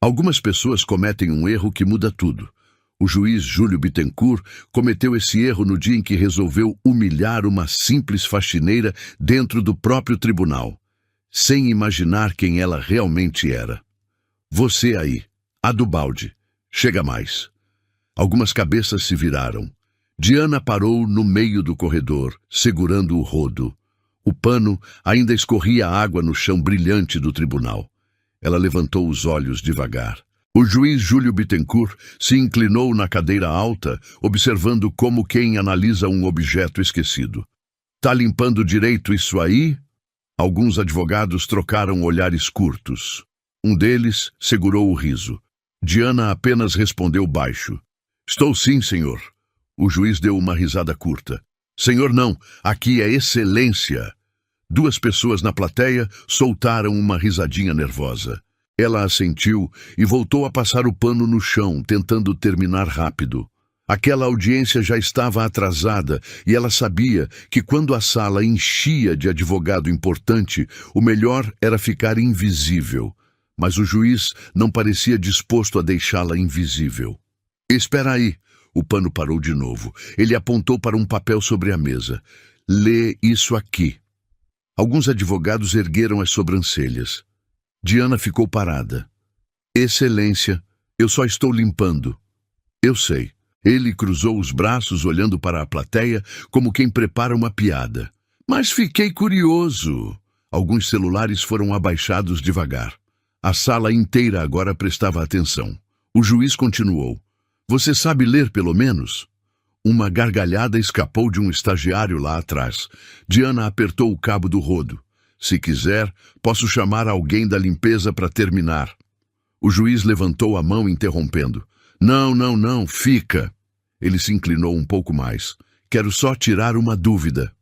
Algumas pessoas cometem um erro que muda tudo. O juiz Júlio Bittencourt cometeu esse erro no dia em que resolveu humilhar uma simples faxineira dentro do próprio tribunal, sem imaginar quem ela realmente era. Você aí, a do balde, chega mais. Algumas cabeças se viraram. Diana parou no meio do corredor, segurando o rodo. O pano ainda escorria água no chão brilhante do tribunal. Ela levantou os olhos devagar. O juiz Júlio Bittencourt se inclinou na cadeira alta, observando como quem analisa um objeto esquecido. Tá limpando direito isso aí? Alguns advogados trocaram olhares curtos. Um deles segurou o riso. Diana apenas respondeu baixo. Estou sim, senhor. O juiz deu uma risada curta. Senhor não, aqui é excelência. Duas pessoas na plateia soltaram uma risadinha nervosa. Ela assentiu e voltou a passar o pano no chão, tentando terminar rápido. Aquela audiência já estava atrasada e ela sabia que quando a sala enchia de advogado importante, o melhor era ficar invisível. Mas o juiz não parecia disposto a deixá-la invisível. Espera aí. O pano parou de novo. Ele apontou para um papel sobre a mesa. Lê isso aqui. Alguns advogados ergueram as sobrancelhas. Diana ficou parada. Excelência, eu só estou limpando. Eu sei. Ele cruzou os braços olhando para a plateia como quem prepara uma piada. Mas fiquei curioso. Alguns celulares foram abaixados devagar. A sala inteira agora prestava atenção. O juiz continuou. Você sabe ler pelo menos? Uma gargalhada escapou de um estagiário lá atrás. Diana apertou o cabo do rodo. Se quiser, posso chamar alguém da limpeza para terminar. O juiz levantou a mão interrompendo. Não, fica. Ele se inclinou um pouco mais. Quero só tirar uma dúvida.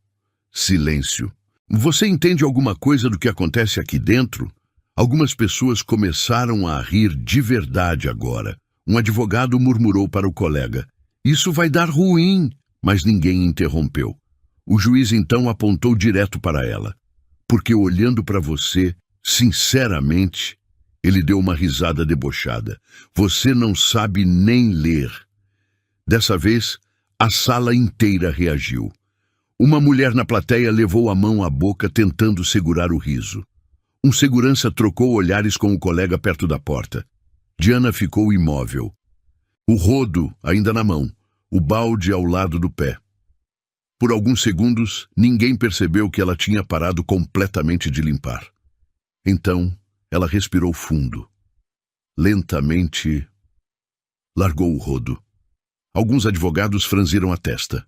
Silêncio. Você entende alguma coisa do que acontece aqui dentro? Algumas pessoas começaram a rir de verdade agora. Um advogado murmurou para o colega. Isso vai dar ruim. Mas ninguém interrompeu. O juiz então apontou direto para ela. Porque olhando para você, sinceramente, ele deu uma risada debochada. Você não sabe nem ler. Dessa vez, a sala inteira reagiu. Uma mulher na plateia levou a mão à boca tentando segurar o riso. Um segurança trocou olhares com o colega perto da porta. Diana ficou imóvel. O rodo ainda na mão, o balde ao lado do pé. Por alguns segundos, ninguém percebeu que ela tinha parado completamente de limpar. Então, ela respirou fundo. Lentamente, largou o rodo. Alguns advogados franziram a testa.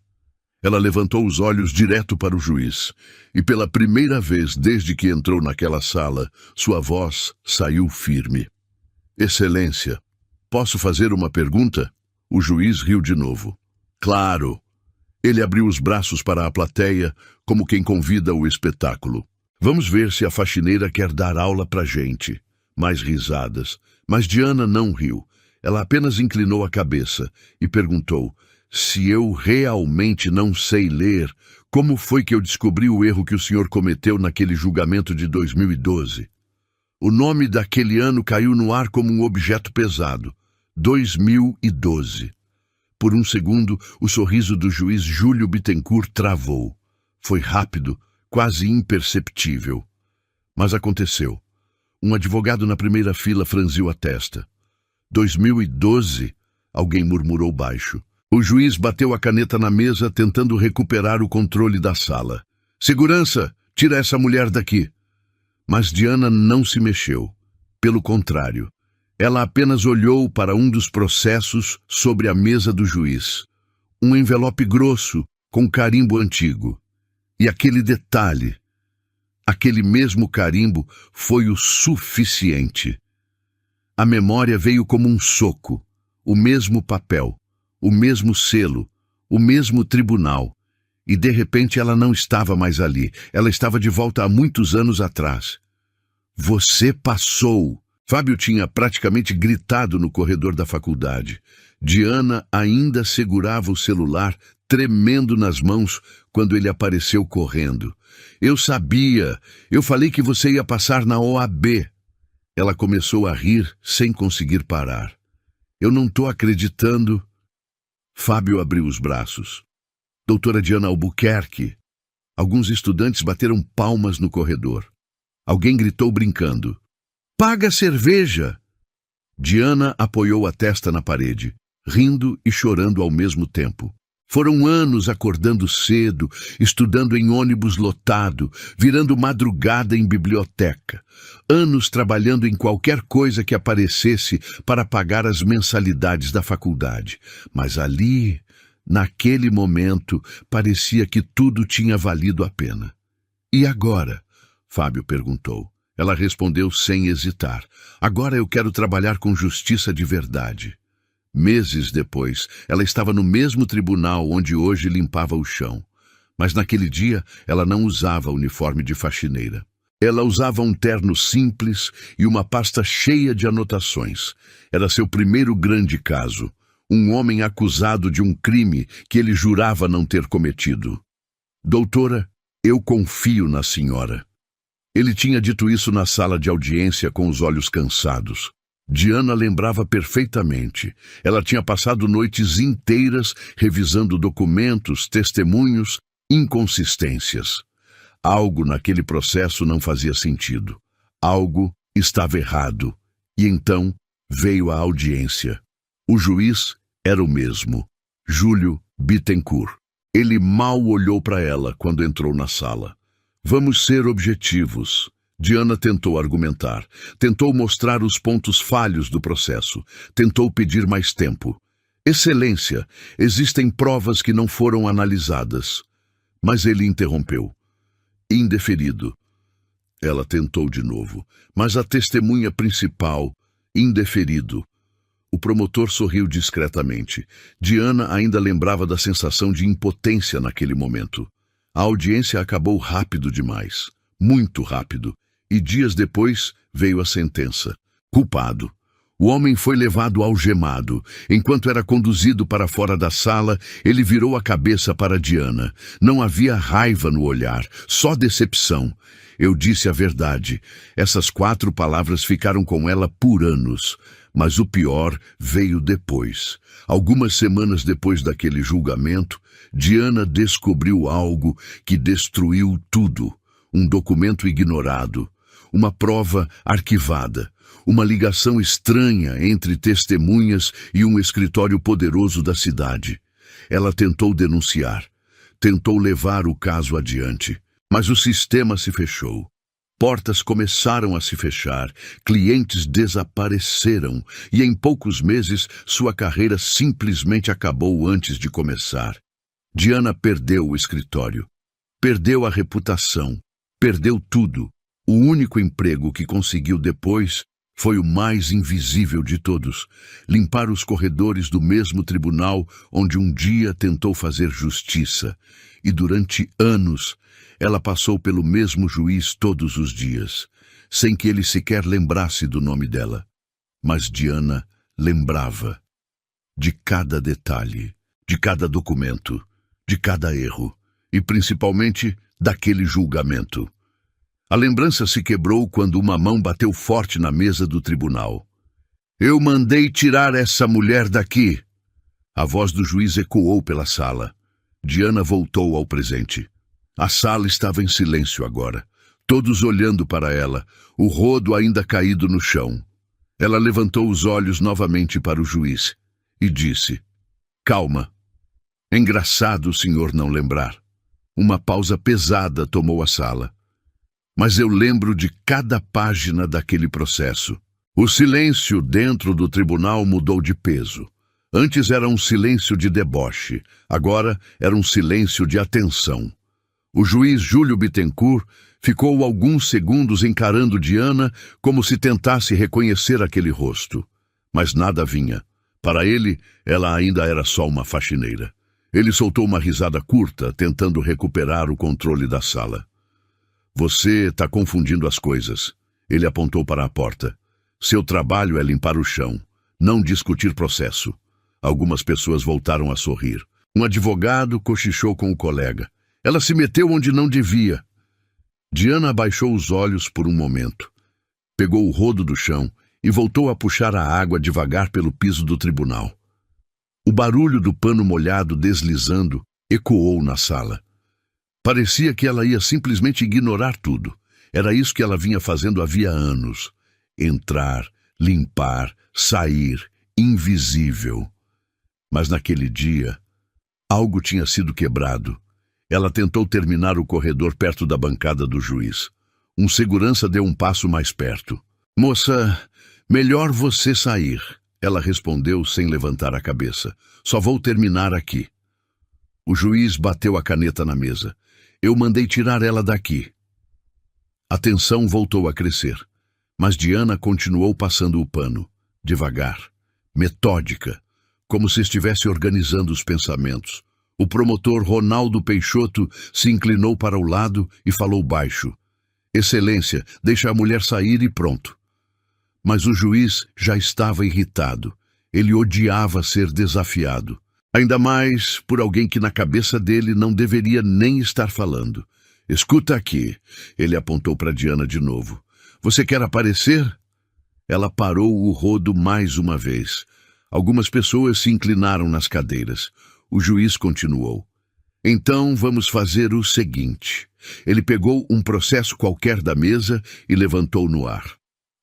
Ela levantou os olhos direto para o juiz, e pela primeira vez desde que entrou naquela sala, sua voz saiu firme. Excelência, posso fazer uma pergunta? O juiz riu de novo. Claro. Ele abriu os braços para a plateia, como quem convida o espetáculo. Vamos ver se a faxineira quer dar aula pra gente. Mais risadas. Mas Diana não riu. Ela apenas inclinou a cabeça e perguntou, se eu realmente não sei ler, como foi que eu descobri o erro que o senhor cometeu naquele julgamento de 2012? O nome daquele ano caiu no ar como um objeto pesado. 2012. Por um segundo, o sorriso do juiz Júlio Bittencourt travou. Foi rápido, quase imperceptível. Mas aconteceu. Um advogado na primeira fila franziu a testa. 2012? Alguém murmurou baixo. O juiz bateu a caneta na mesa, tentando recuperar o controle da sala. Segurança, tira essa mulher daqui. Mas Diana não se mexeu. Pelo contrário. Ela apenas olhou para um dos processos sobre a mesa do juiz. Um envelope grosso, com carimbo antigo. E aquele detalhe, aquele mesmo carimbo, foi o suficiente. A memória veio como um soco. O mesmo papel, o mesmo selo, o mesmo tribunal. E de repente ela não estava mais ali. Ela estava de volta há muitos anos atrás. Você passou! Fábio tinha praticamente gritado no corredor da faculdade. Diana ainda segurava o celular, tremendo nas mãos, quando ele apareceu correndo. Eu sabia. Eu falei que você ia passar na OAB. Ela começou a rir sem conseguir parar. Eu não estou acreditando. Fábio abriu os braços. Doutora Diana Albuquerque. Alguns estudantes bateram palmas no corredor. Alguém gritou brincando. Paga cerveja! Diana apoiou a testa na parede, rindo e chorando ao mesmo tempo. Foram anos acordando cedo, estudando em ônibus lotado, virando madrugada em biblioteca. Anos trabalhando em qualquer coisa que aparecesse para pagar as mensalidades da faculdade. Mas ali, naquele momento, parecia que tudo tinha valido a pena. E agora? Fábio perguntou. Ela respondeu sem hesitar. Agora eu quero trabalhar com justiça de verdade. Meses depois, ela estava no mesmo tribunal onde hoje limpava o chão. Mas naquele dia, ela não usava uniforme de faxineira. Ela usava um terno simples e uma pasta cheia de anotações. Era seu primeiro grande caso. Um homem acusado de um crime que ele jurava não ter cometido. Doutora, eu confio na senhora. Ele tinha dito isso na sala de audiência com os olhos cansados. Diana lembrava perfeitamente. Ela tinha passado noites inteiras revisando documentos, testemunhos, inconsistências. Algo naquele processo não fazia sentido. Algo estava errado. E então veio a audiência. O juiz era o mesmo, Júlio Bittencourt. Ele mal olhou para ela quando entrou na sala. Vamos ser objetivos. Diana tentou argumentar, tentou mostrar os pontos falhos do processo, tentou pedir mais tempo. Excelência, existem provas que não foram analisadas. Mas ele interrompeu. Indeferido. Ela tentou de novo, mas a testemunha principal, indeferido. O promotor sorriu discretamente. Diana ainda lembrava da sensação de impotência naquele momento. A audiência acabou rápido demais, muito rápido. E dias depois veio a sentença. Culpado. O homem foi levado algemado. Enquanto era conduzido para fora da sala, ele virou a cabeça para Diana. Não havia raiva no olhar, só decepção. Eu disse a verdade. Essas 4 palavras ficaram com ela por anos. Mas o pior veio depois. Algumas semanas depois daquele julgamento, Diana descobriu algo que destruiu tudo. Um documento ignorado. Uma prova arquivada, uma ligação estranha entre testemunhas e um escritório poderoso da cidade. Ela tentou denunciar, tentou levar o caso adiante, mas o sistema se fechou. Portas começaram a se fechar, clientes desapareceram e em poucos meses sua carreira simplesmente acabou antes de começar. Diana perdeu o escritório, perdeu a reputação, perdeu tudo. O único emprego que conseguiu depois foi o mais invisível de todos, limpar os corredores do mesmo tribunal onde um dia tentou fazer justiça. E durante anos, ela passou pelo mesmo juiz todos os dias, sem que ele sequer lembrasse do nome dela. Mas Diana lembrava de cada detalhe, de cada documento, de cada erro, e principalmente daquele julgamento. A lembrança se quebrou quando uma mão bateu forte na mesa do tribunal. Eu mandei tirar essa mulher daqui. A voz do juiz ecoou pela sala. Diana voltou ao presente. A sala estava em silêncio agora, todos olhando para ela, o rodo ainda caído no chão. Ela levantou os olhos novamente para o juiz e disse, calma. Engraçado o senhor não lembrar. Uma pausa pesada tomou a sala. Mas eu lembro de cada página daquele processo. O silêncio dentro do tribunal mudou de peso. Antes era um silêncio de deboche, agora era um silêncio de atenção. O juiz Júlio Bittencourt ficou alguns segundos encarando Diana como se tentasse reconhecer aquele rosto. Mas nada vinha. Para ele, ela ainda era só uma faxineira. Ele soltou uma risada curta, tentando recuperar o controle da sala. Você está confundindo as coisas. Ele apontou para a porta. Seu trabalho é limpar o chão, não discutir processo. Algumas pessoas voltaram a sorrir. Um advogado cochichou com o colega. Ela se meteu onde não devia. Diana abaixou os olhos por um momento. Pegou o rodo do chão e voltou a puxar a água devagar pelo piso do tribunal. O barulho do pano molhado deslizando ecoou na sala. Parecia que ela ia simplesmente ignorar tudo. Era isso que ela vinha fazendo havia anos. Entrar, limpar, sair, invisível. Mas naquele dia, algo tinha sido quebrado. Ela tentou terminar o corredor perto da bancada do juiz. Um segurança deu um passo mais perto. Moça, melhor você sair. Ela respondeu sem levantar a cabeça. Só vou terminar aqui. O juiz bateu a caneta na mesa. Eu mandei tirar ela daqui. A tensão voltou a crescer. Mas Diana continuou passando o pano. Devagar. Metódica. Como se estivesse organizando os pensamentos. O promotor Ronaldo Peixoto se inclinou para o lado e falou baixo. Excelência, deixa a mulher sair e pronto. Mas o juiz já estava irritado. Ele odiava ser desafiado. Ainda mais por alguém que na cabeça dele não deveria nem estar falando. Escuta aqui. Ele apontou para Diana de novo. Você quer aparecer? Ela parou o rodo mais uma vez. Algumas pessoas se inclinaram nas cadeiras. O juiz continuou. Então vamos fazer o seguinte. Ele pegou um processo qualquer da mesa e levantou no ar.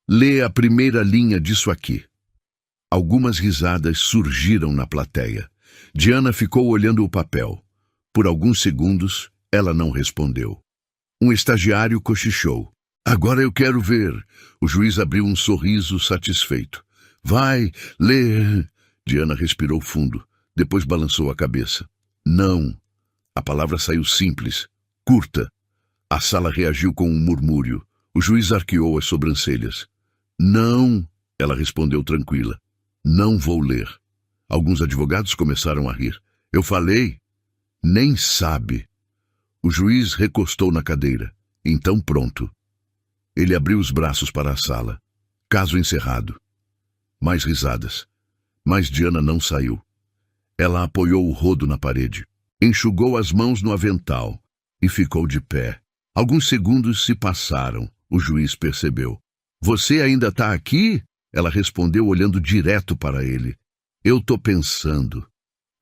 Lê a primeira linha disso aqui. Algumas risadas surgiram na plateia. Diana ficou olhando o papel. Por alguns segundos, ela não respondeu. Um estagiário cochichou. Agora eu quero ver. O juiz abriu um sorriso satisfeito. Vai, lê. Diana respirou fundo. Depois balançou a cabeça. Não. A palavra saiu simples, curta. A sala reagiu com um murmúrio. O juiz arqueou as sobrancelhas. Não, ela respondeu tranquila. Não vou ler. Alguns advogados começaram a rir. Eu falei? Nem sabe. O juiz recostou na cadeira. Então pronto. Ele abriu os braços para a sala. Caso encerrado. Mais risadas. Mas Diana não saiu. Ela apoiou o rodo na parede, enxugou as mãos no avental e ficou de pé. Alguns segundos se passaram. O juiz percebeu. Você ainda está aqui? Ela respondeu olhando direto para ele. Eu tô pensando.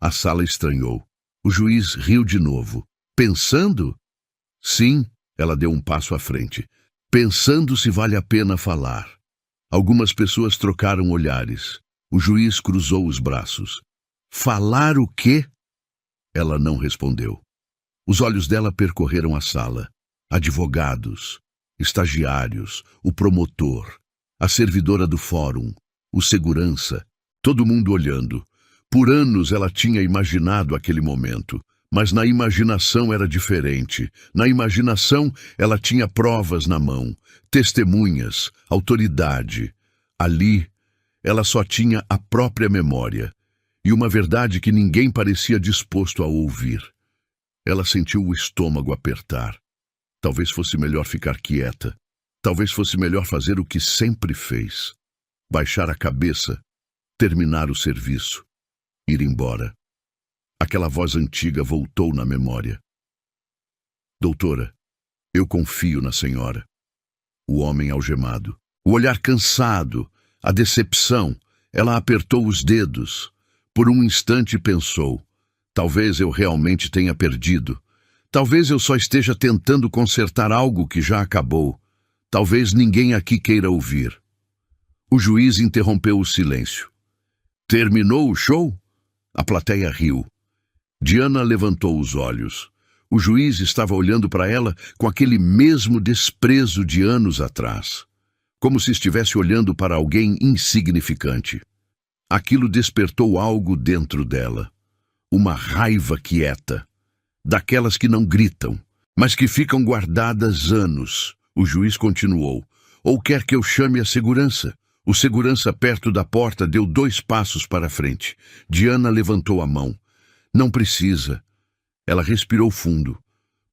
A sala estranhou. O juiz riu de novo. Pensando? Sim, ela deu um passo à frente. Pensando se vale a pena falar. Algumas pessoas trocaram olhares. O juiz cruzou os braços. Falar o quê? Ela não respondeu. Os olhos dela percorreram a sala. Advogados, estagiários, o promotor, a servidora do fórum, o segurança, todo mundo olhando. Por anos ela tinha imaginado aquele momento, mas na imaginação era diferente. Na imaginação ela tinha provas na mão, testemunhas, autoridade. Ali, ela só tinha a própria memória. E uma verdade que ninguém parecia disposto a ouvir. Ela sentiu o estômago apertar. Talvez fosse melhor ficar quieta. Talvez fosse melhor fazer o que sempre fez. Baixar a cabeça, terminar o serviço, ir embora. Aquela voz antiga voltou na memória. Doutora, eu confio na senhora. O homem algemado. O olhar cansado, a decepção. Ela apertou os dedos. Por um instante pensou, talvez eu realmente tenha perdido. Talvez eu só esteja tentando consertar algo que já acabou. Talvez ninguém aqui queira ouvir. O juiz interrompeu o silêncio. Terminou o show? A plateia riu. Diana levantou os olhos. O juiz estava olhando para ela com aquele mesmo desprezo de anos atrás. Como se estivesse olhando para alguém insignificante. Aquilo despertou algo dentro dela. Uma raiva quieta. Daquelas que não gritam, mas que ficam guardadas anos. O juiz continuou. Ou quer que eu chame a segurança? O segurança perto da porta deu 2 passos para frente. Diana levantou a mão. Não precisa. Ela respirou fundo.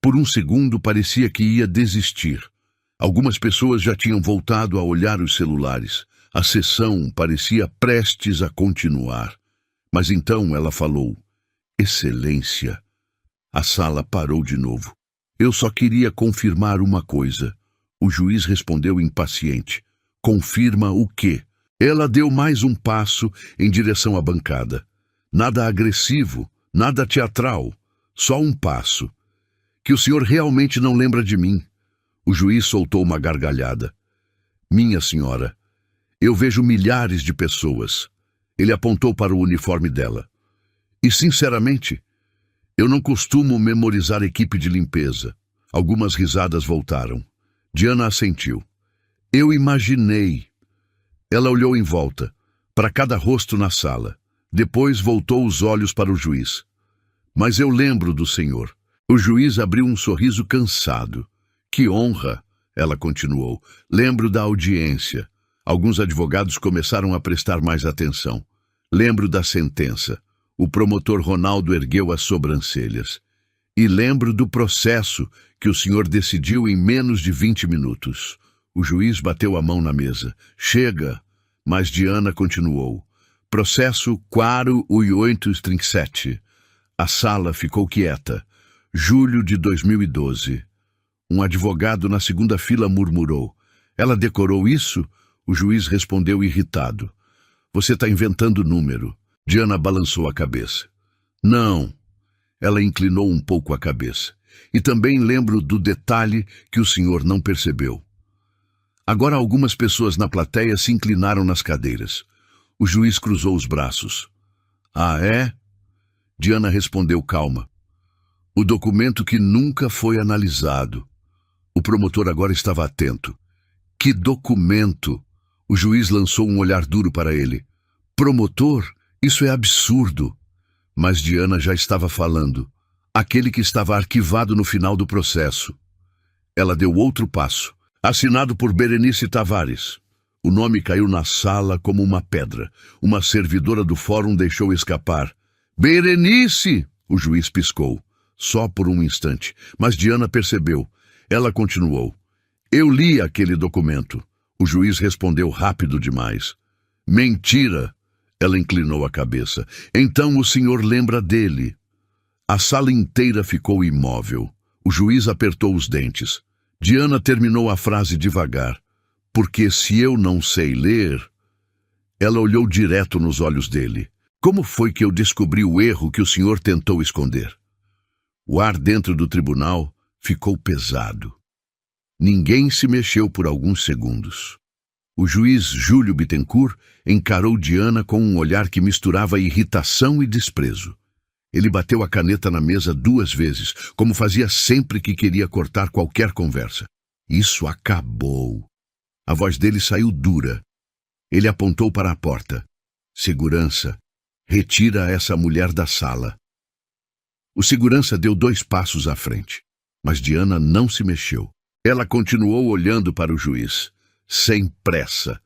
Por um segundo parecia que ia desistir. Algumas pessoas já tinham voltado a olhar os celulares. A sessão parecia prestes a continuar. Mas então ela falou, Excelência. A sala parou de novo. Eu só queria confirmar uma coisa. O juiz respondeu impaciente. Confirma o quê? Ela deu mais um passo em direção à bancada. Nada agressivo, nada teatral, só um passo. Que o senhor realmente não lembra de mim. O juiz soltou uma gargalhada. Minha senhora, eu vejo milhares de pessoas. Ele apontou para o uniforme dela. E, sinceramente, eu não costumo memorizar equipe de limpeza. Algumas risadas voltaram. Diana assentiu. Eu imaginei. Ela olhou em volta, para cada rosto na sala. Depois voltou os olhos para o juiz. Mas eu lembro do senhor. O juiz abriu um sorriso cansado. Que honra, ela continuou. Lembro da audiência. Alguns advogados começaram a prestar mais atenção. Lembro da sentença. O promotor Ronaldo ergueu as sobrancelhas. E lembro do processo que o senhor decidiu em menos de 20 minutos. O juiz bateu a mão na mesa. Chega, mas Diana continuou. Processo 487. A sala ficou quieta. Julho de 2012. Um advogado na segunda fila murmurou. Ela decorou isso? O juiz respondeu irritado. Você está inventando número. Diana balançou a cabeça. Não. Ela inclinou um pouco a cabeça. E também lembro do detalhe que o senhor não percebeu. Agora algumas pessoas na plateia se inclinaram nas cadeiras. O juiz cruzou os braços. Ah, é? Diana respondeu calma. O documento que nunca foi analisado. O promotor agora estava atento. Que documento? O juiz lançou um olhar duro para ele. Promotor, isso é absurdo. Mas Diana já estava falando. Aquele que estava arquivado no final do processo. Ela deu outro passo. Assinado por Berenice Tavares. O nome caiu na sala como uma pedra. Uma servidora do fórum deixou escapar. Berenice! O juiz piscou. Só por um instante. Mas Diana percebeu. Ela continuou. Eu li aquele documento. O juiz respondeu rápido demais. Mentira! Ela inclinou a cabeça. Então o senhor lembra dele. A sala inteira ficou imóvel. O juiz apertou os dentes. Diana terminou a frase devagar. Porque se eu não sei ler... Ela olhou direto nos olhos dele. Como foi que eu descobri o erro que o senhor tentou esconder? O ar dentro do tribunal ficou pesado. Ninguém se mexeu por alguns segundos. O juiz Júlio Bittencourt encarou Diana com um olhar que misturava irritação e desprezo. Ele bateu a caneta na mesa 2 vezes, como fazia sempre que queria cortar qualquer conversa. Isso acabou. A voz dele saiu dura. Ele apontou para a porta. Segurança, retira essa mulher da sala. O segurança deu 2 passos à frente, mas Diana não se mexeu. Ela continuou olhando para o juiz, sem pressa,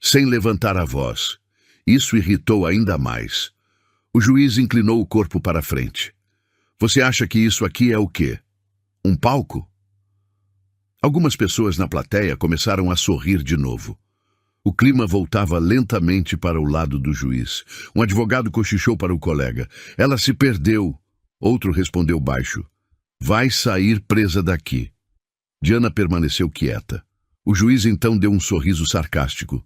sem levantar a voz. Isso irritou ainda mais. O juiz inclinou o corpo para a frente. Você acha que isso aqui é o quê? Um palco? Algumas pessoas na plateia começaram a sorrir de novo. O clima voltava lentamente para o lado do juiz. Um advogado cochichou para o colega. Ela se perdeu. Outro respondeu baixo. Vai sair presa daqui. Diana permaneceu quieta. O juiz então deu um sorriso sarcástico.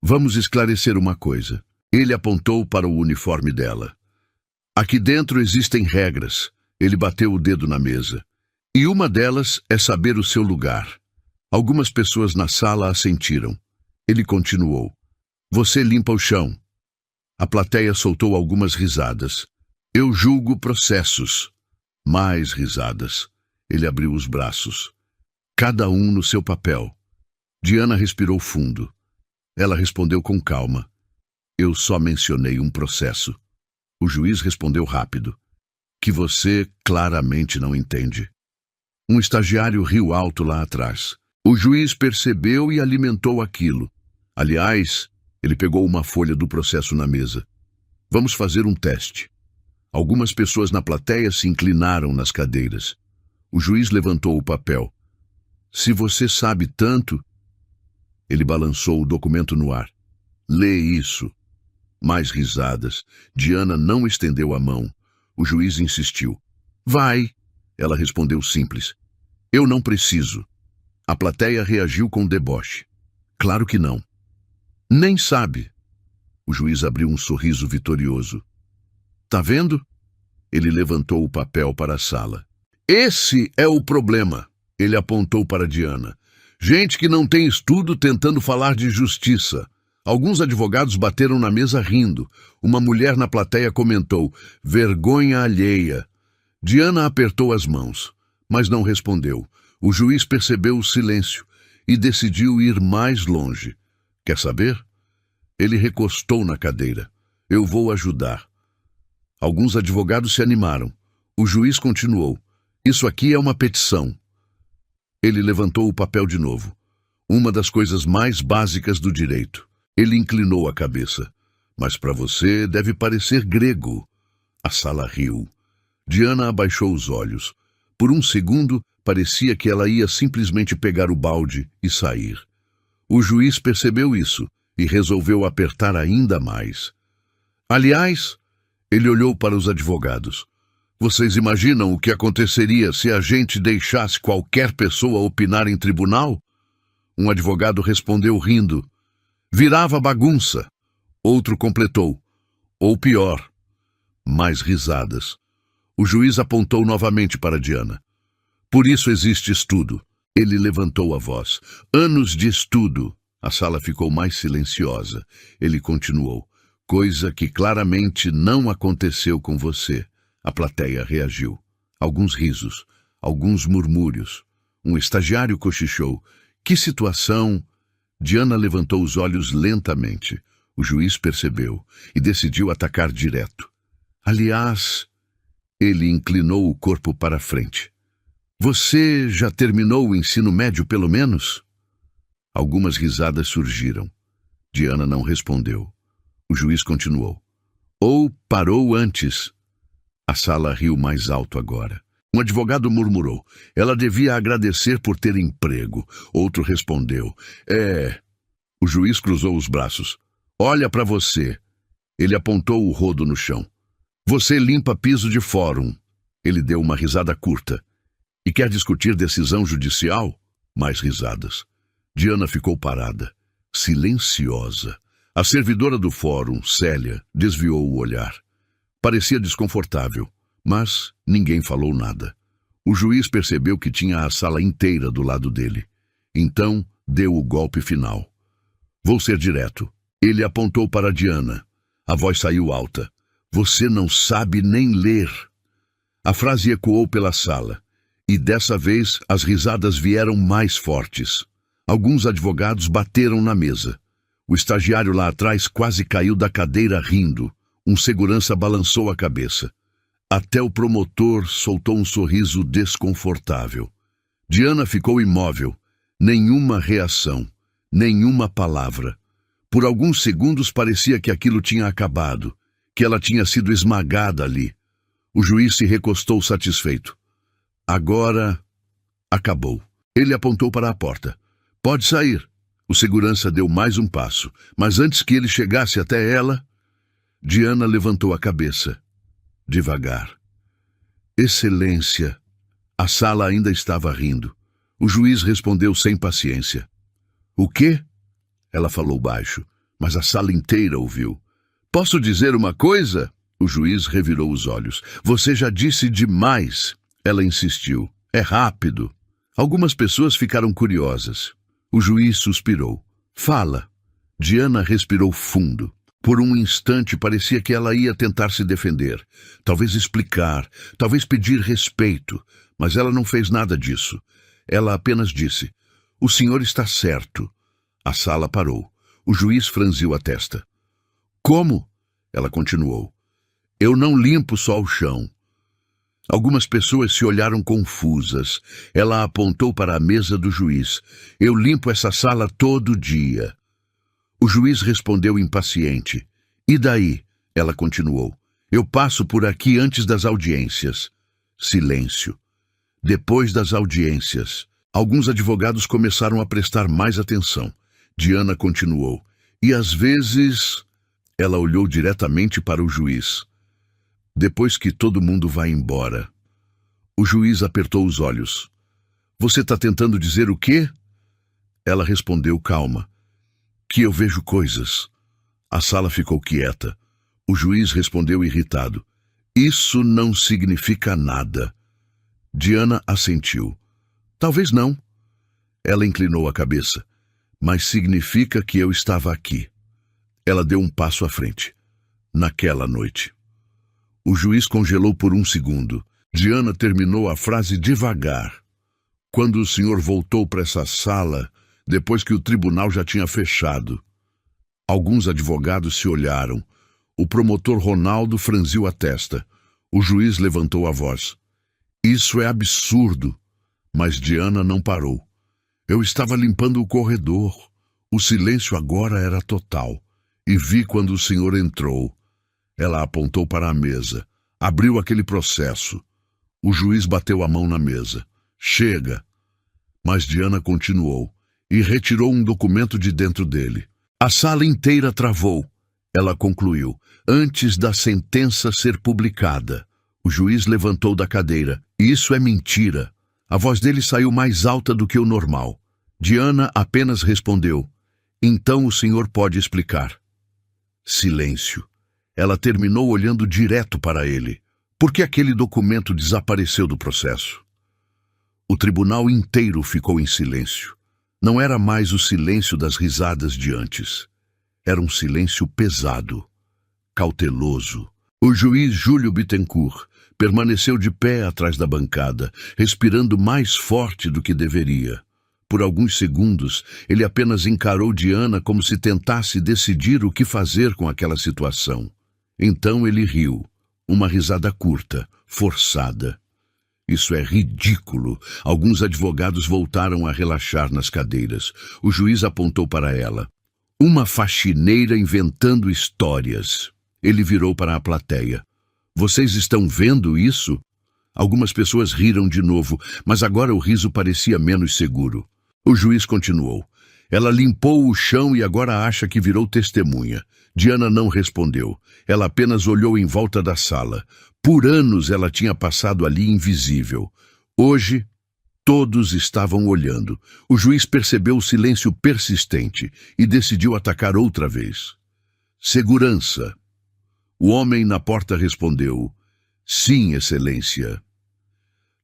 Vamos esclarecer uma coisa. Ele apontou para o uniforme dela. Aqui dentro existem regras. Ele bateu o dedo na mesa. E uma delas é saber o seu lugar. Algumas pessoas na sala assentiram. Ele continuou. Você limpa o chão. A plateia soltou algumas risadas. Eu julgo processos. Mais risadas. Ele abriu os braços. Cada um no seu papel. Diana respirou fundo. Ela respondeu com calma. Eu só mencionei um processo. O juiz respondeu rápido. Que você claramente não entende. Um estagiário riu alto lá atrás. O juiz percebeu e alimentou aquilo. Aliás, ele pegou uma folha do processo na mesa. Vamos fazer um teste. Algumas pessoas na plateia se inclinaram nas cadeiras. O juiz levantou o papel. Se você sabe tanto... Ele balançou o documento no ar. Lê isso. Mais risadas. Diana não estendeu a mão. O juiz insistiu. Vai. Ela respondeu simples. Eu não preciso. A plateia reagiu com deboche. Claro que não. Nem sabe. O juiz abriu um sorriso vitorioso. Tá vendo? Ele levantou o papel para a sala. Esse é o problema. Ele apontou para Diana. Gente que não tem estudo tentando falar de justiça. Alguns advogados bateram na mesa rindo. Uma mulher na plateia comentou: vergonha alheia. Diana apertou as mãos, mas não respondeu. O juiz percebeu o silêncio e decidiu ir mais longe. Quer saber? Ele recostou na cadeira. Eu vou ajudar. Alguns advogados se animaram. O juiz continuou. Isso aqui é uma petição. Ele levantou o papel de novo. Uma das coisas mais básicas do direito. Ele inclinou a cabeça. Mas para você deve parecer grego. A sala riu. Diana abaixou os olhos. Por um segundo, parecia que ela ia simplesmente pegar o balde e sair. O juiz percebeu isso e resolveu apertar ainda mais. Aliás, ele olhou para os advogados. Vocês imaginam o que aconteceria se a gente deixasse qualquer pessoa opinar em tribunal? Um advogado respondeu rindo. Virava bagunça. Outro completou. Ou pior, mais risadas. O juiz apontou novamente para Diana. Por isso existe estudo. Ele levantou a voz. Anos de estudo. A sala ficou mais silenciosa. Ele continuou. Coisa que claramente não aconteceu com você. A plateia reagiu. Alguns risos, alguns murmúrios. Um estagiário cochichou. Que situação! Diana levantou os olhos lentamente. O juiz percebeu e decidiu atacar direto. Aliás, ele inclinou o corpo para a frente. Você já terminou o ensino médio, pelo menos? Algumas risadas surgiram. Diana não respondeu. O juiz continuou. Ou parou antes. A sala riu mais alto agora. Um advogado murmurou. Ela devia agradecer por ter emprego. Outro respondeu. O juiz cruzou os braços. Olha para você. Ele apontou o rodo no chão. Você limpa piso de fórum. Ele deu uma risada curta. E quer discutir decisão judicial? Mais risadas. Diana ficou parada, silenciosa. A servidora do fórum, Célia, desviou o olhar. Parecia desconfortável, mas ninguém falou nada. O juiz percebeu que tinha a sala inteira do lado dele. Então, deu o golpe final. Vou ser direto. Ele apontou para Diana. A voz saiu alta. Você não sabe nem ler. A frase ecoou pela sala. E dessa vez as risadas vieram mais fortes. Alguns advogados bateram na mesa. O estagiário lá atrás quase caiu da cadeira rindo. Um segurança balançou a cabeça. Até o promotor soltou um sorriso desconfortável. Diana ficou imóvel. Nenhuma reação. Nenhuma palavra. Por alguns segundos parecia que aquilo tinha acabado, que ela tinha sido esmagada ali. O juiz se recostou satisfeito. Agora, acabou. Ele apontou para a porta. Pode sair. O segurança deu mais um passo, mas antes que ele chegasse até ela, Diana levantou a cabeça. Devagar. Excelência. A sala ainda estava rindo. O juiz respondeu sem paciência. O quê? Ela falou baixo, mas a sala inteira ouviu. Posso dizer uma coisa? O juiz revirou os olhos. Você já disse demais. Ela insistiu. É rápido. Algumas pessoas ficaram curiosas. O juiz suspirou. Fala. Diana respirou fundo. Por um instante parecia que ela ia tentar se defender. Talvez explicar, talvez pedir respeito. Mas ela não fez nada disso. Ela apenas disse. O senhor está certo. A sala parou. O juiz franziu a testa. Como? Ela continuou. Eu não limpo só o chão. Algumas pessoas se olharam confusas. Ela apontou para a mesa do juiz. Eu limpo essa sala todo dia. O juiz respondeu impaciente. E daí? Ela continuou. Eu passo por aqui antes das audiências. Silêncio. Depois das audiências, alguns advogados começaram a prestar mais atenção. Diana continuou. E às vezes... Ela olhou diretamente para o juiz. Depois que todo mundo vai embora. O juiz apertou os olhos. Você está tentando dizer o quê? Ela respondeu calma. Que eu vejo coisas. A sala ficou quieta. O juiz respondeu irritado. Isso não significa nada. Diana assentiu. Talvez não. Ela inclinou a cabeça. Mas significa que eu estava aqui. Ela deu um passo à frente. Naquela noite. O juiz congelou por um segundo. Diana terminou a frase devagar. Quando o senhor voltou para essa sala, depois que o tribunal já tinha fechado. Alguns advogados se olharam. O promotor Ronaldo franziu a testa. O juiz levantou a voz. Isso é absurdo. Mas Diana não parou. Eu estava limpando o corredor. O silêncio agora era total. E vi quando o senhor entrou. Ela apontou para a mesa. Abriu aquele processo. O juiz bateu a mão na mesa. Chega. Mas Diana continuou e retirou um documento de dentro dele. A sala inteira travou. Ela concluiu. Antes da sentença ser publicada. O juiz levantou da cadeira. Isso é mentira. A voz dele saiu mais alta do que o normal. Diana apenas respondeu. Então o senhor pode explicar. Silêncio. Ela terminou olhando direto para ele. Por que aquele documento desapareceu do processo? O tribunal inteiro ficou em silêncio. Não era mais o silêncio das risadas de antes. Era um silêncio pesado, cauteloso. O juiz Júlio Bittencourt permaneceu de pé atrás da bancada, respirando mais forte do que deveria. Por alguns segundos, ele apenas encarou Diana como se tentasse decidir o que fazer com aquela situação. Então ele riu, uma risada curta, forçada. Isso é ridículo. Alguns advogados voltaram a relaxar nas cadeiras. O juiz apontou para ela. Uma faxineira inventando histórias. Ele virou para a plateia. Vocês estão vendo isso? Algumas pessoas riram de novo, mas agora o riso parecia menos seguro. O juiz continuou. Ela limpou o chão e agora acha que virou testemunha. Diana não respondeu. Ela apenas olhou em volta da sala. Por anos ela tinha passado ali invisível. Hoje, todos estavam olhando. O juiz percebeu o silêncio persistente e decidiu atacar outra vez. Segurança. O homem na porta respondeu. Sim, excelência.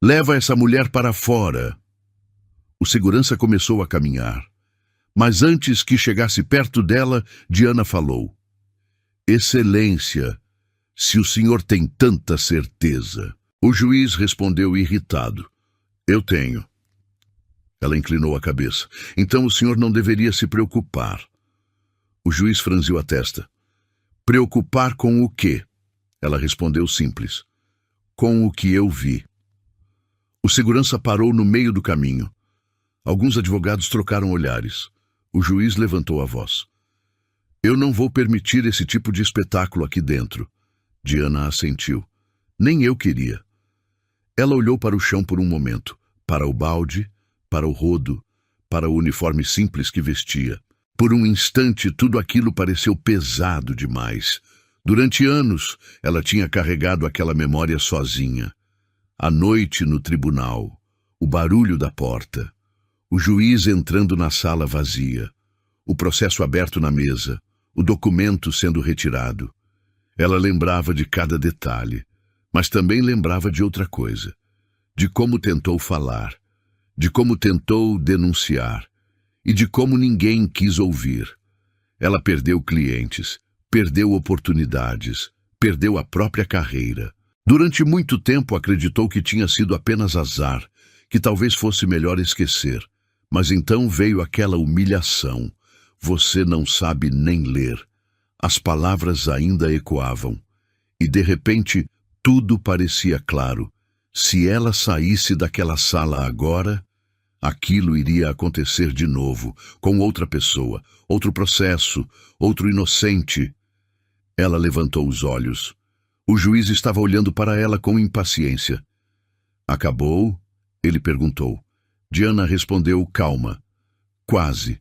Leva essa mulher para fora. O segurança começou a caminhar. Mas antes que chegasse perto dela, Diana falou. Excelência, se o senhor tem tanta certeza. O juiz respondeu irritado. Eu tenho. Ela inclinou a cabeça. Então o senhor não deveria se preocupar. O juiz franziu a testa. Preocupar com o quê? Ela respondeu simples. Com o que eu vi. O segurança parou no meio do caminho. Alguns advogados trocaram olhares. O juiz levantou a voz. Eu não vou permitir esse tipo de espetáculo aqui dentro. Diana assentiu. Nem eu queria. Ela olhou para o chão por um momento, para o balde, para o rodo, para o uniforme simples que vestia. Por um instante, tudo aquilo pareceu pesado demais. Durante anos, ela tinha carregado aquela memória sozinha. A noite no tribunal, o barulho da porta, o juiz entrando na sala vazia, o processo aberto na mesa, o documento sendo retirado. Ela lembrava de cada detalhe, mas também lembrava de outra coisa, de como tentou falar, de como tentou denunciar e de como ninguém quis ouvir. Ela perdeu clientes, perdeu oportunidades, perdeu a própria carreira. Durante muito tempo acreditou que tinha sido apenas azar, que talvez fosse melhor esquecer. Mas então veio aquela humilhação. Você não sabe nem ler. As palavras ainda ecoavam. E de repente, tudo parecia claro. Se ela saísse daquela sala agora, aquilo iria acontecer de novo, com outra pessoa, outro processo, outro inocente. Ela levantou os olhos. O juiz estava olhando para ela com impaciência. Acabou? Ele perguntou. Diana respondeu calma. Quase.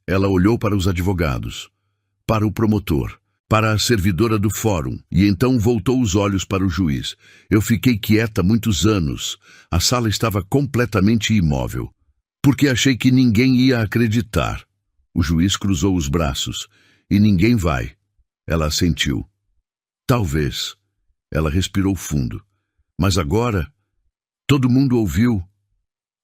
Ela olhou para os advogados, para o promotor, para a servidora do fórum, e então voltou os olhos para o juiz. Eu fiquei quieta muitos anos. A sala estava completamente imóvel, porque achei que ninguém ia acreditar. O juiz cruzou os braços. E ninguém vai. Ela assentiu. Talvez. Ela respirou fundo. Mas agora, todo mundo ouviu.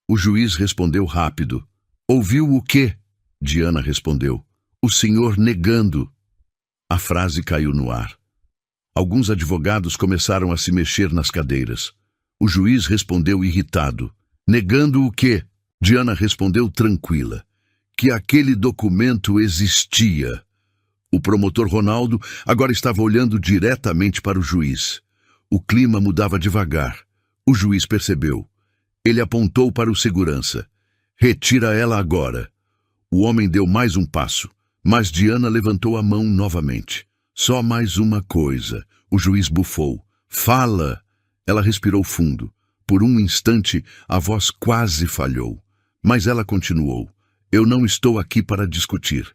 O juiz respondeu rápido. Ouviu o quê? Diana respondeu. O senhor negando. A frase caiu no ar. Alguns advogados começaram a se mexer nas cadeiras. O juiz respondeu irritado. Negando o quê? Diana respondeu tranquila. Que aquele documento existia. O promotor Ronaldo agora estava olhando diretamente para o juiz. O clima mudava devagar. O juiz percebeu. Ele apontou para o segurança. Retira ela agora. O homem deu mais um passo, mas Diana levantou a mão novamente. Só mais uma coisa. O juiz bufou. Fala! Ela respirou fundo. Por um instante, a voz quase falhou. Mas ela continuou. Eu não estou aqui para discutir.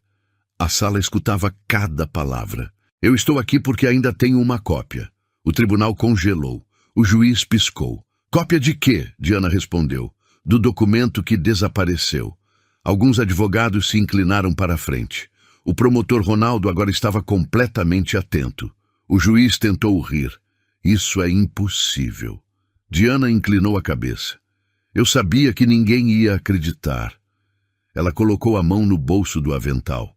A sala escutava cada palavra. Eu estou aqui porque ainda tenho uma cópia. O tribunal congelou. O juiz piscou. Cópia de quê? Diana respondeu. Do documento que desapareceu. Alguns advogados se inclinaram para a frente. O promotor Ronaldo agora estava completamente atento. O juiz tentou rir. Isso é impossível. Diana inclinou a cabeça. Eu sabia que ninguém ia acreditar. Ela colocou a mão no bolso do avental.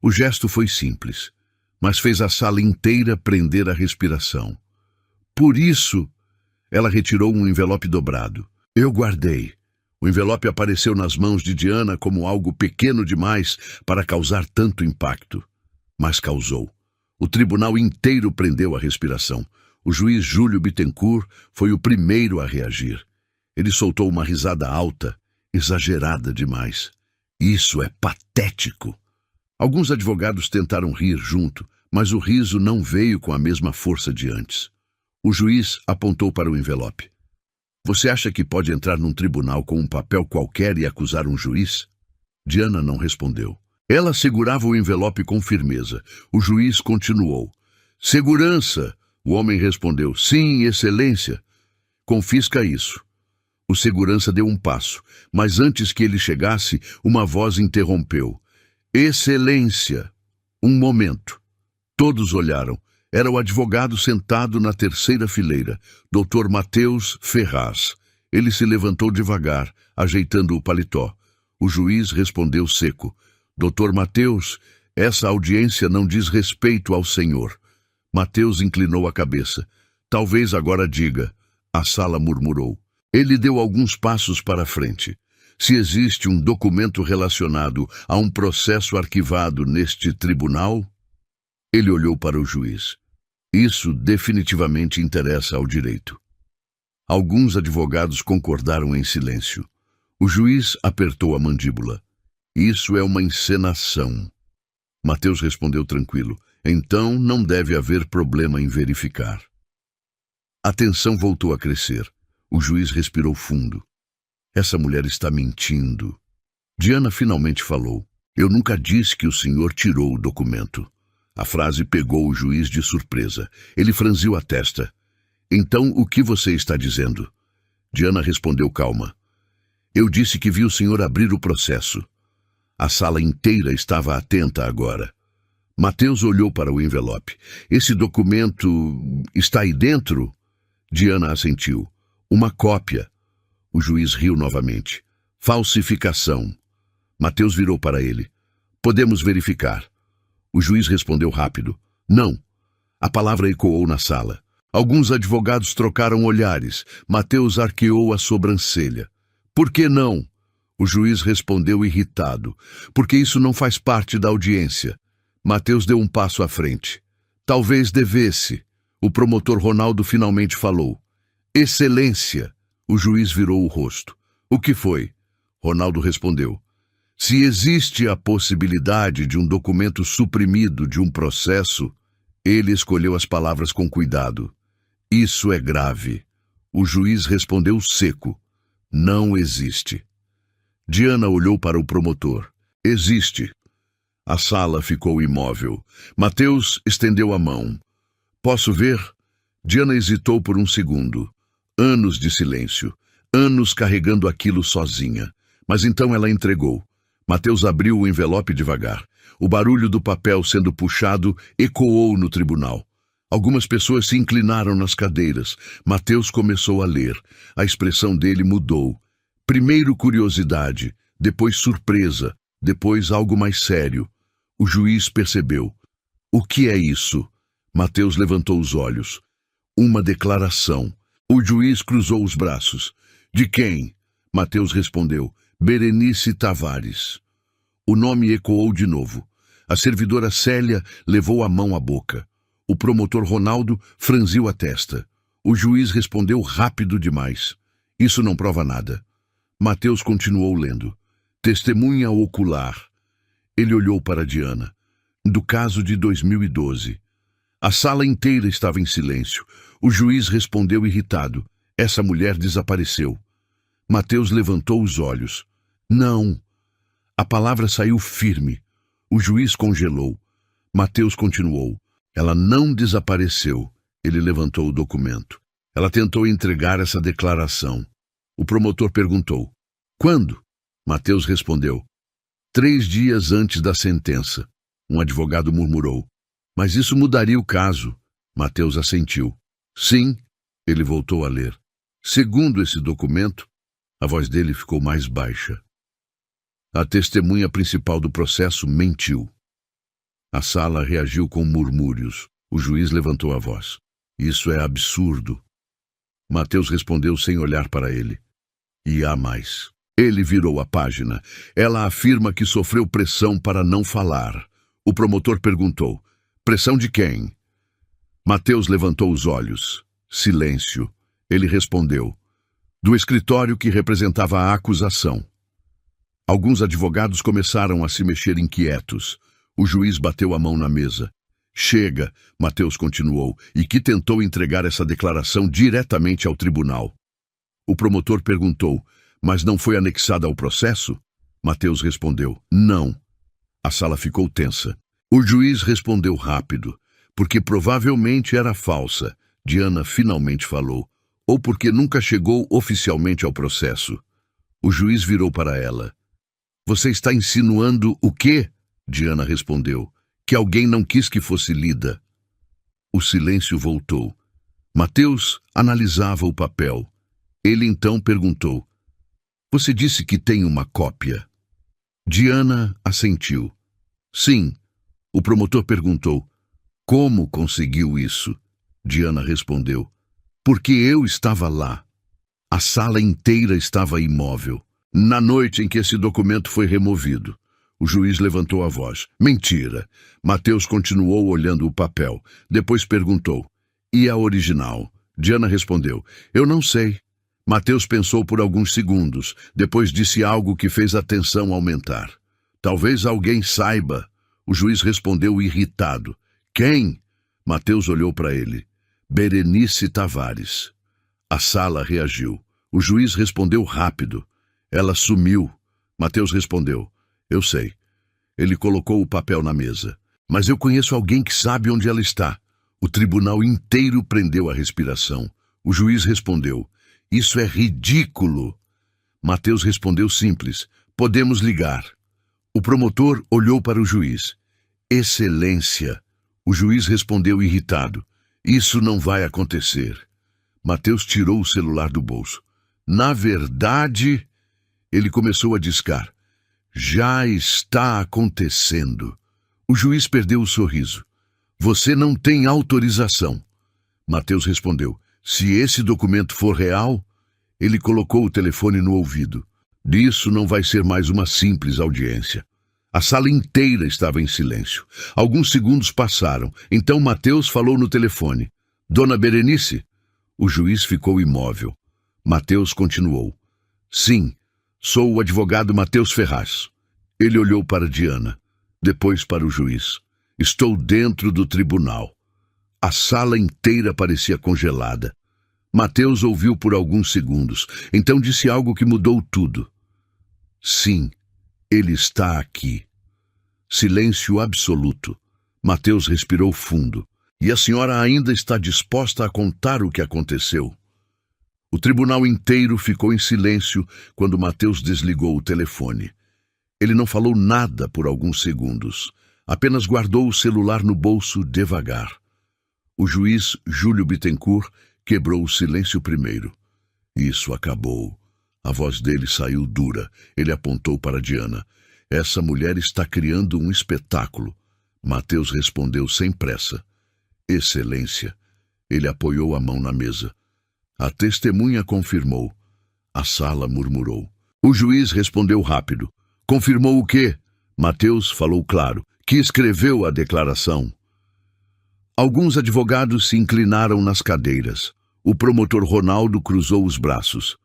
O gesto foi simples, mas fez a sala inteira prender a respiração. Por isso, ela retirou um envelope dobrado. Eu guardei. O envelope apareceu nas mãos de Diana como algo pequeno demais para causar tanto impacto. Mas causou. O tribunal inteiro prendeu a respiração. O juiz Júlio Bittencourt foi o primeiro a reagir. Ele soltou uma risada alta, exagerada demais. Isso é patético. Alguns advogados tentaram rir junto, mas o riso não veio com a mesma força de antes. O juiz apontou para o envelope. Você acha que pode entrar num tribunal com um papel qualquer e acusar um juiz? Diana não respondeu. Ela segurava o envelope com firmeza. O juiz continuou. Segurança! O homem respondeu. Sim, excelência. Confisca isso. O segurança deu um passo, mas antes que ele chegasse, uma voz interrompeu. Excelência! Um momento. Todos olharam. Era o advogado sentado na terceira fileira, Dr. Matheus Ferraz. Ele se levantou devagar, ajeitando o paletó. O juiz respondeu seco. Dr. Matheus, essa audiência não diz respeito ao senhor. Matheus inclinou a cabeça. Talvez agora diga. A sala murmurou. Ele deu alguns passos para a frente. Se existe um documento relacionado a um processo arquivado neste tribunal, ele olhou para o juiz. Isso definitivamente interessa ao direito. Alguns advogados concordaram em silêncio. O juiz apertou a mandíbula. Isso é uma encenação. Matheus respondeu tranquilo. Então não deve haver problema em verificar. A tensão voltou a crescer. O juiz respirou fundo. Essa mulher está mentindo. Diana finalmente falou. Eu nunca disse que o senhor tirou o documento. A frase pegou o juiz de surpresa. Ele franziu a testa. Então, o que você está dizendo? Diana respondeu calma. Eu disse que vi o senhor abrir o processo. A sala inteira estava atenta agora. Matheus olhou para o envelope. Esse documento está aí dentro? Diana assentiu. Uma cópia. O juiz riu novamente. Falsificação. Matheus virou para ele. Podemos verificar. O juiz respondeu rápido. Não. A palavra ecoou na sala. Alguns advogados trocaram olhares. Matheus arqueou a sobrancelha. Por que não? O juiz respondeu irritado. Porque isso não faz parte da audiência. Matheus deu um passo à frente. Talvez devesse. O promotor Ronaldo finalmente falou. Excelência! O juiz virou o rosto. O que foi? Ronaldo respondeu. Se existe a possibilidade de um documento suprimido de um processo, ele escolheu as palavras com cuidado. Isso é grave. O juiz respondeu seco. Não existe. Diana olhou para o promotor. Existe. A sala ficou imóvel. Matheus estendeu a mão. Posso ver? Diana hesitou por um segundo. Anos de silêncio. Anos carregando aquilo sozinha. Mas então ela entregou. Mateus abriu o envelope devagar. O barulho do papel sendo puxado ecoou no tribunal. Algumas pessoas se inclinaram nas cadeiras. Mateus começou a ler. A expressão dele mudou. Primeiro curiosidade, depois surpresa, depois algo mais sério. O juiz percebeu. O que é isso? Mateus levantou os olhos. Uma declaração. O juiz cruzou os braços. De quem? Mateus respondeu. Berenice Tavares. O nome ecoou de novo. A servidora Célia levou a mão à boca. O promotor Ronaldo franziu a testa. O juiz respondeu rápido demais. Isso não prova nada. Mateus continuou lendo. Testemunha ocular. Ele olhou para Diana. Do caso de 2012. A sala inteira estava em silêncio. O juiz respondeu irritado. Essa mulher desapareceu. Mateus levantou os olhos. Não. A palavra saiu firme. O juiz congelou. Mateus continuou. Ela não desapareceu. Ele levantou o documento. Ela tentou entregar essa declaração. O promotor perguntou. Quando? Mateus respondeu. 3 dias antes da sentença. Um advogado murmurou. Mas isso mudaria o caso. Mateus assentiu. Sim. Ele voltou a ler. Segundo esse documento, a voz dele ficou mais baixa. A testemunha principal do processo mentiu. A sala reagiu com murmúrios. O juiz levantou a voz. Isso é absurdo. Mateus respondeu sem olhar para ele. E há mais. Ele virou a página. Ela afirma que sofreu pressão para não falar. O promotor perguntou. Pressão de quem? Mateus levantou os olhos. Silêncio. Ele respondeu. Do escritório que representava a acusação. Alguns advogados começaram a se mexer inquietos. O juiz bateu a mão na mesa. Chega, Mateus continuou, e que tentou entregar essa declaração diretamente ao tribunal. O promotor perguntou, mas não foi anexada ao processo? Mateus respondeu, não. A sala ficou tensa. O juiz respondeu rápido, porque provavelmente era falsa. Diana finalmente falou, ou porque nunca chegou oficialmente ao processo. O juiz virou para ela. Você está insinuando o quê? Diana respondeu. Que alguém não quis que fosse lida. O silêncio voltou. Mateus analisava o papel. Ele então perguntou. Você disse que tem uma cópia. Diana assentiu. Sim. O promotor perguntou. Como conseguiu isso? Diana respondeu. Porque eu estava lá. A sala inteira estava imóvel. Na noite em que esse documento foi removido, o juiz levantou a voz. Mentira. Mateus continuou olhando o papel. Depois perguntou. E a original? Diana respondeu. Eu não sei. Mateus pensou por alguns segundos. Depois disse algo que fez a tensão aumentar. Talvez alguém saiba. O juiz respondeu irritado. Quem? Mateus olhou para ele. Berenice Tavares. A sala reagiu. O juiz respondeu rápido. Ela sumiu. Mateus respondeu. Eu sei. Ele colocou o papel na mesa. Mas eu conheço alguém que sabe onde ela está. O tribunal inteiro prendeu a respiração. O juiz respondeu. Isso é ridículo. Mateus respondeu simples. Podemos ligar. O promotor olhou para o juiz. Excelência. O juiz respondeu irritado. Isso não vai acontecer. Mateus tirou o celular do bolso. Na verdade... Ele começou a discar. Já está acontecendo. O juiz perdeu o sorriso. Você não tem autorização. Mateus respondeu. Se esse documento for real... Ele colocou o telefone no ouvido. Disso não vai ser mais uma simples audiência. A sala inteira estava em silêncio. Alguns segundos passaram. Então Mateus falou no telefone. Dona Berenice? O juiz ficou imóvel. Mateus continuou. Sim. Sou o advogado Mateus Ferraz. Ele olhou para Diana, depois para o juiz. Estou dentro do tribunal. A sala inteira parecia congelada. Mateus ouviu por alguns segundos, então disse algo que mudou tudo. Sim, ele está aqui. Silêncio absoluto. Mateus respirou fundo. E a senhora ainda está disposta a contar o que aconteceu? O tribunal inteiro ficou em silêncio quando Mateus desligou o telefone. Ele não falou nada por alguns segundos. Apenas guardou o celular no bolso devagar. O juiz Júlio Bittencourt quebrou o silêncio primeiro. Isso acabou. A voz dele saiu dura. Ele apontou para Diana. Essa mulher está criando um espetáculo. Mateus respondeu sem pressa. Excelência. Ele apoiou a mão na mesa. A testemunha confirmou. A sala murmurou. O juiz respondeu rápido. Confirmou o quê? Mateus falou claro, que escreveu a declaração. Alguns advogados se inclinaram nas cadeiras. O promotor Ronaldo cruzou os braços.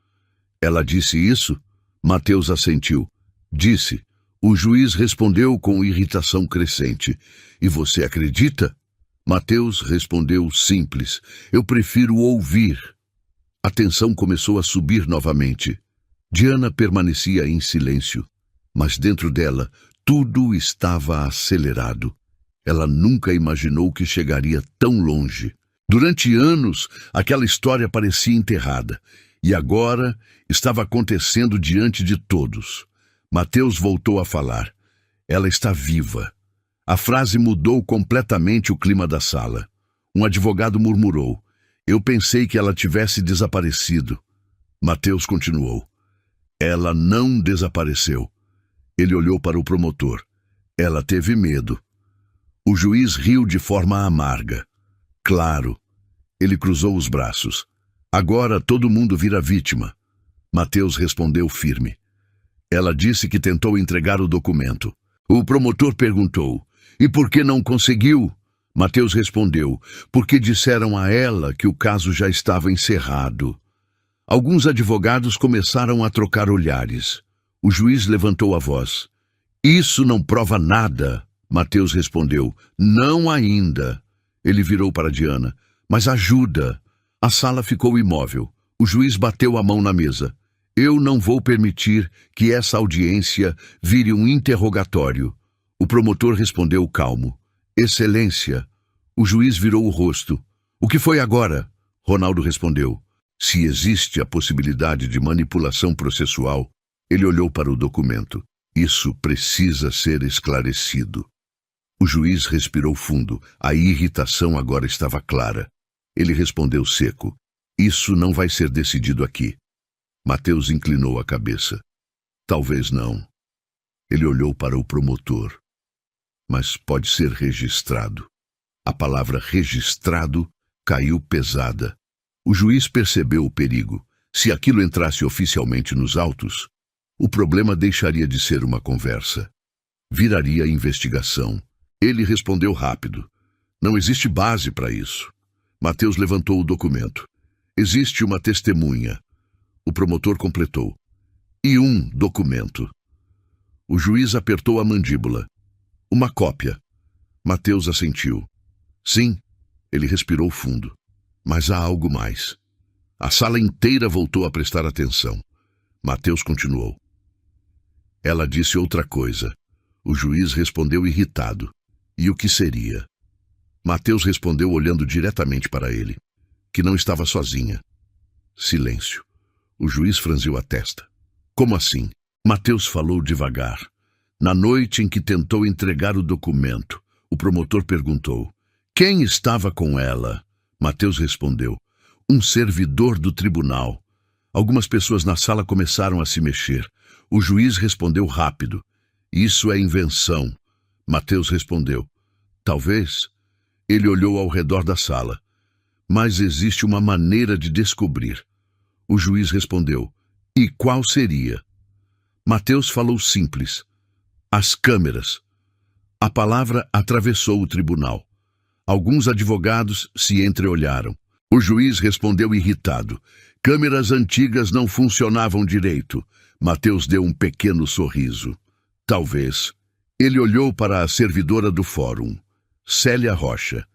Ela disse isso? Mateus assentiu. Disse. O juiz respondeu com irritação crescente. E você acredita? Mateus respondeu simples. Eu prefiro ouvir. A tensão começou a subir novamente. Diana permanecia em silêncio, mas dentro dela tudo estava acelerado. Ela nunca imaginou que chegaria tão longe. Durante anos, aquela história parecia enterrada, e agora estava acontecendo diante de todos. Mateus voltou a falar. Ela está viva. A frase mudou completamente o clima da sala. Um advogado murmurou. Eu pensei que ela tivesse desaparecido. Mateus continuou. Ela não desapareceu. Ele olhou para o promotor. Ela teve medo. O juiz riu de forma amarga. Claro. Ele cruzou os braços. Agora todo mundo vira vítima. Mateus respondeu firme. Ela disse que tentou entregar o documento. O promotor perguntou. E por que não conseguiu? Mateus respondeu. Porque disseram a ela que o caso já estava encerrado. Alguns advogados começaram a trocar olhares. O juiz levantou a voz. Isso não prova nada. Mateus respondeu. Não ainda. Ele virou para Diana. Mas ajuda. A sala ficou imóvel. O juiz bateu a mão na mesa. Eu não vou permitir que essa audiência vire um interrogatório. O promotor respondeu calmo. Excelência. O juiz virou o rosto. O que foi agora? Ronaldo respondeu. Se existe a possibilidade de manipulação processual, ele olhou para o documento. Isso precisa ser esclarecido. O juiz respirou fundo. A irritação agora estava clara. Ele respondeu seco. Isso não vai ser decidido aqui. Mateus inclinou a cabeça. Talvez não. Ele olhou para o promotor. Mas pode ser registrado. A palavra registrado caiu pesada. O juiz percebeu o perigo. Se aquilo entrasse oficialmente nos autos, o problema deixaria de ser uma conversa. Viraria investigação. Ele respondeu rápido. Não existe base para isso. Mateus levantou o documento. Existe uma testemunha. O promotor completou. E um documento. O juiz apertou a mandíbula. Uma cópia. Mateus assentiu. Sim, ele respirou fundo. Mas há algo mais. A sala inteira voltou a prestar atenção. Mateus continuou. Ela disse outra coisa. O juiz respondeu irritado. E o que seria? Mateus respondeu olhando diretamente para ele. Que não estava sozinha. Silêncio. O juiz franziu a testa. Como assim? Mateus falou devagar. Na noite em que tentou entregar o documento, o promotor perguntou. Quem estava com ela? Mateus respondeu. Um servidor do tribunal. Algumas pessoas na sala começaram a se mexer. O juiz respondeu rápido. Isso é invenção. Mateus respondeu. Talvez. Ele olhou ao redor da sala. Mas existe uma maneira de descobrir. O juiz respondeu. E qual seria? Mateus falou simples. As câmeras. A palavra atravessou o tribunal. Alguns advogados se entreolharam. O juiz respondeu irritado. Câmeras antigas não funcionavam direito. Mateus deu um pequeno sorriso. Talvez. Ele olhou para a servidora do fórum, Célia Rocha.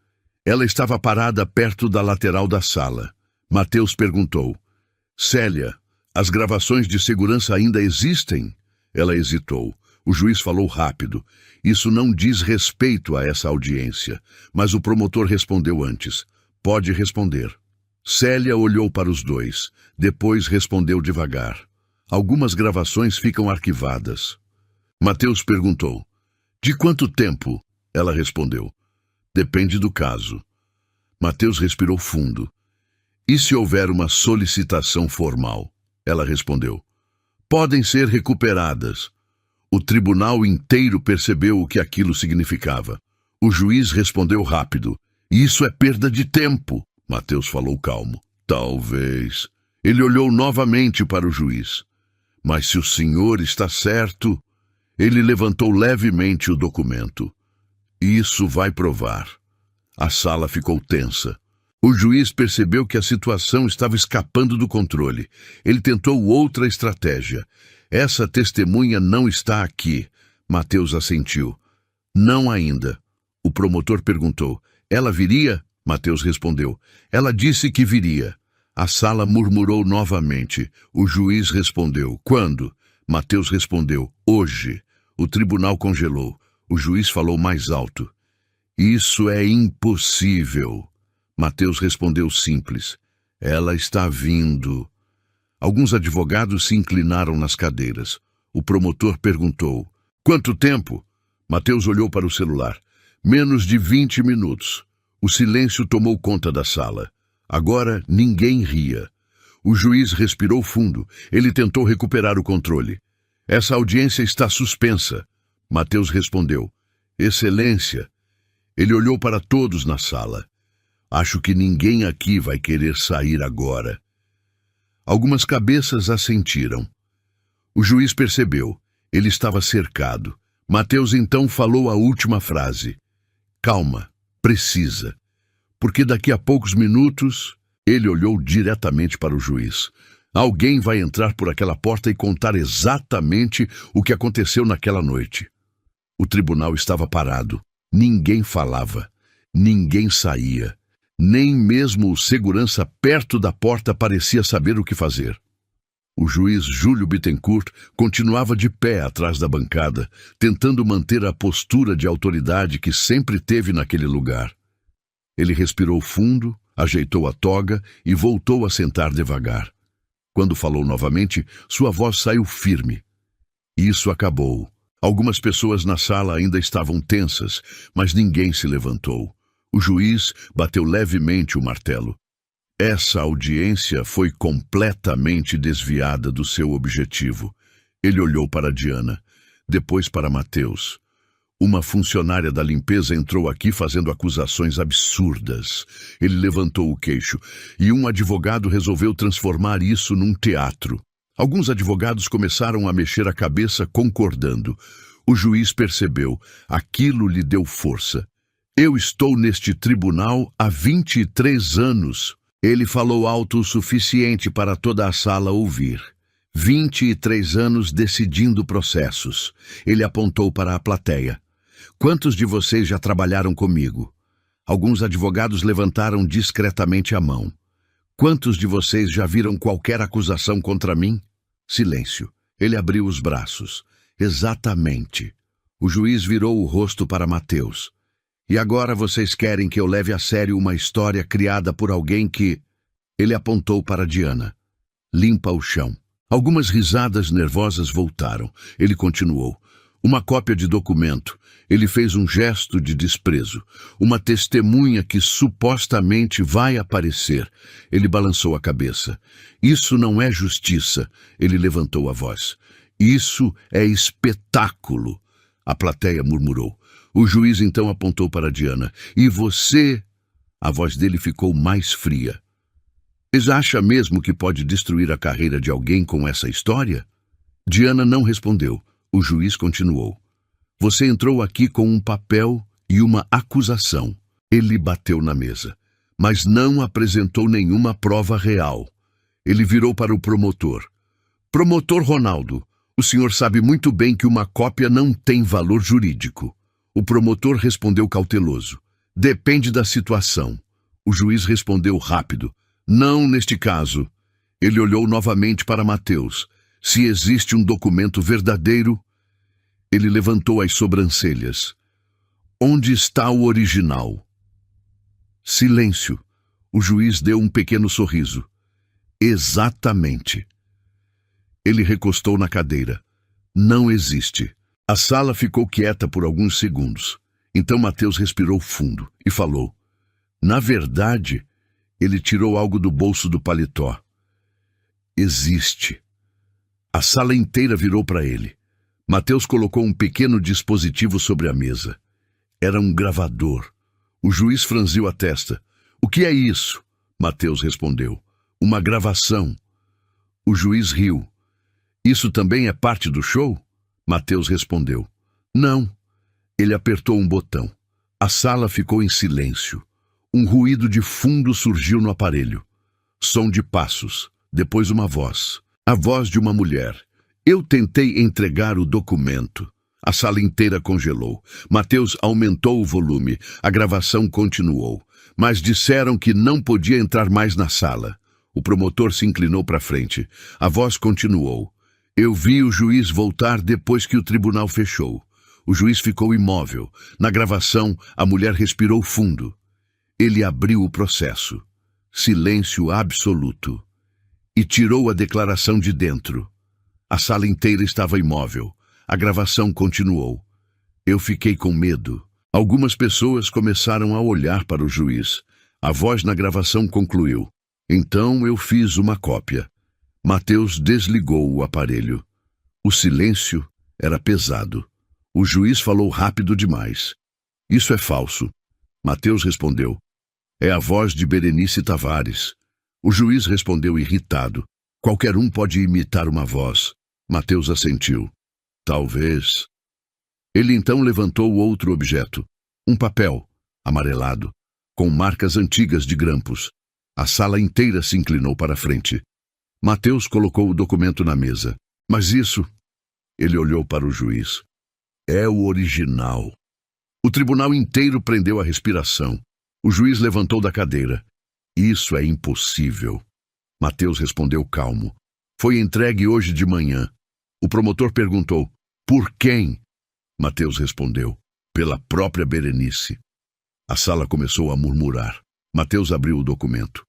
Ela estava parada perto da lateral da sala. Mateus perguntou. Célia, as gravações de segurança ainda existem? Ela hesitou. O juiz falou rápido. Isso não diz respeito a essa audiência. Mas o promotor respondeu antes. Pode responder. Célia olhou para os dois. Depois respondeu devagar. Algumas gravações ficam arquivadas. Mateus perguntou. De quanto tempo? Ela respondeu. Depende do caso. Mateus respirou fundo. E se houver uma solicitação formal? Ela respondeu. Podem ser recuperadas. O tribunal inteiro percebeu o que aquilo significava. O juiz respondeu rápido. Isso é perda de tempo. Mateus falou calmo. Talvez. Ele olhou novamente para o juiz. Mas se o senhor está certo... Ele levantou levemente o documento. Isso vai provar. A sala ficou tensa. O juiz percebeu que a situação estava escapando do controle. Ele tentou outra estratégia. Essa testemunha não está aqui. Mateus assentiu. Não ainda. O promotor perguntou. Ela viria? Mateus respondeu. Ela disse que viria. A sala murmurou novamente. O juiz respondeu. Quando? Mateus respondeu. Hoje. O tribunal congelou. O juiz falou mais alto. Isso é impossível. Mateus respondeu simples. Ela está vindo. Alguns advogados se inclinaram nas cadeiras. O promotor perguntou. Quanto tempo? Mateus olhou para o celular. Menos de 20 minutos. O silêncio tomou conta da sala. Agora ninguém ria. O juiz respirou fundo. Ele tentou recuperar o controle. Essa audiência está suspensa. Mateus respondeu. Excelência. Ele olhou para todos na sala. Acho que ninguém aqui vai querer sair agora. Algumas cabeças assentiram. O juiz percebeu. Ele estava cercado. Mateus então falou a última frase. Calma, precisa. Porque daqui a poucos minutos... Ele olhou diretamente para o juiz. Alguém vai entrar por aquela porta e contar exatamente o que aconteceu naquela noite. O tribunal estava parado. Ninguém falava. Ninguém saía. Nem mesmo o segurança perto da porta parecia saber o que fazer. O juiz Júlio Bittencourt continuava de pé atrás da bancada, tentando manter a postura de autoridade que sempre teve naquele lugar. Ele respirou fundo, ajeitou a toga e voltou a sentar devagar. Quando falou novamente, sua voz saiu firme. Isso acabou. Algumas pessoas na sala ainda estavam tensas, mas ninguém se levantou. O juiz bateu levemente o martelo. Essa audiência foi completamente desviada do seu objetivo. Ele olhou para Diana, depois para Mateus. Uma funcionária da limpeza entrou aqui fazendo acusações absurdas. Ele levantou o queixo, e um advogado resolveu transformar isso num teatro. Alguns advogados começaram a mexer a cabeça concordando. O juiz percebeu. Aquilo lhe deu força. Eu estou neste tribunal há 23 anos. Ele falou alto o suficiente para toda a sala ouvir. 23 anos decidindo processos. Ele apontou para a plateia. Quantos de vocês já trabalharam comigo? Alguns advogados levantaram discretamente a mão. Quantos de vocês já viram qualquer acusação contra mim? Silêncio. Ele abriu os braços. Exatamente. O juiz virou o rosto para Mateus. E agora vocês querem que eu leve a sério uma história criada por alguém que... Ele apontou para Diana. Limpa o chão. Algumas risadas nervosas voltaram. Ele continuou. Uma cópia de documento. Ele fez um gesto de desprezo. Uma testemunha que supostamente vai aparecer. Ele balançou a cabeça. Isso não é justiça. Ele levantou a voz. Isso é espetáculo. A plateia murmurou. O juiz então apontou para Diana. E você? A voz dele ficou mais fria. Você acha mesmo que pode destruir a carreira de alguém com essa história? Diana não respondeu. O juiz continuou. Você entrou aqui com um papel e uma acusação. Ele bateu na mesa, mas não apresentou nenhuma prova real. Ele virou para o promotor. Promotor Ronaldo, o senhor sabe muito bem que uma cópia não tem valor jurídico. O promotor respondeu cauteloso. Depende da situação. O juiz respondeu rápido. Não neste caso. Ele olhou novamente para Mateus. Se existe um documento verdadeiro... Ele levantou as sobrancelhas. Onde está o original? Silêncio. O juiz deu um pequeno sorriso. Exatamente. Ele recostou na cadeira. Não existe. A sala ficou quieta por alguns segundos. Então Mateus respirou fundo e falou: na verdade, ele tirou algo do bolso do paletó. Existe. A sala inteira virou para ele. Mateus colocou um pequeno dispositivo sobre a mesa. Era um gravador. O juiz franziu a testa. O que é isso? Mateus respondeu. Uma gravação. O juiz riu. Isso também é parte do show? Mateus respondeu. Não. Ele apertou um botão. A sala ficou em silêncio. Um ruído de fundo surgiu no aparelho. Som de passos. Depois uma voz. A voz de uma mulher. Eu tentei entregar o documento. A sala inteira congelou. Mateus aumentou o volume. A gravação continuou. Mas disseram que não podia entrar mais na sala. O promotor se inclinou para frente. A voz continuou. Eu vi o juiz voltar depois que o tribunal fechou. O juiz ficou imóvel. Na gravação, a mulher respirou fundo. Ele abriu o processo. Silêncio absoluto. E tirou a declaração de dentro. A sala inteira estava imóvel. A gravação continuou. Eu fiquei com medo. Algumas pessoas começaram a olhar para o juiz. A voz na gravação concluiu. Então eu fiz uma cópia. Mateus desligou o aparelho. O silêncio era pesado. O juiz falou rápido demais. Isso é falso. Mateus respondeu. É a voz de Berenice Tavares. O juiz respondeu irritado. Qualquer um pode imitar uma voz. Mateus assentiu. Talvez. Ele então levantou outro objeto. Um papel, amarelado, com marcas antigas de grampos. A sala inteira se inclinou para a frente. Mateus colocou o documento na mesa. Mas isso... Ele olhou para o juiz. É o original. O tribunal inteiro prendeu a respiração. O juiz levantou da cadeira. Isso é impossível. Mateus respondeu calmo. Foi entregue hoje de manhã. O promotor perguntou, por quem? Mateus respondeu, pela própria Berenice. A sala começou a murmurar. Mateus abriu o documento.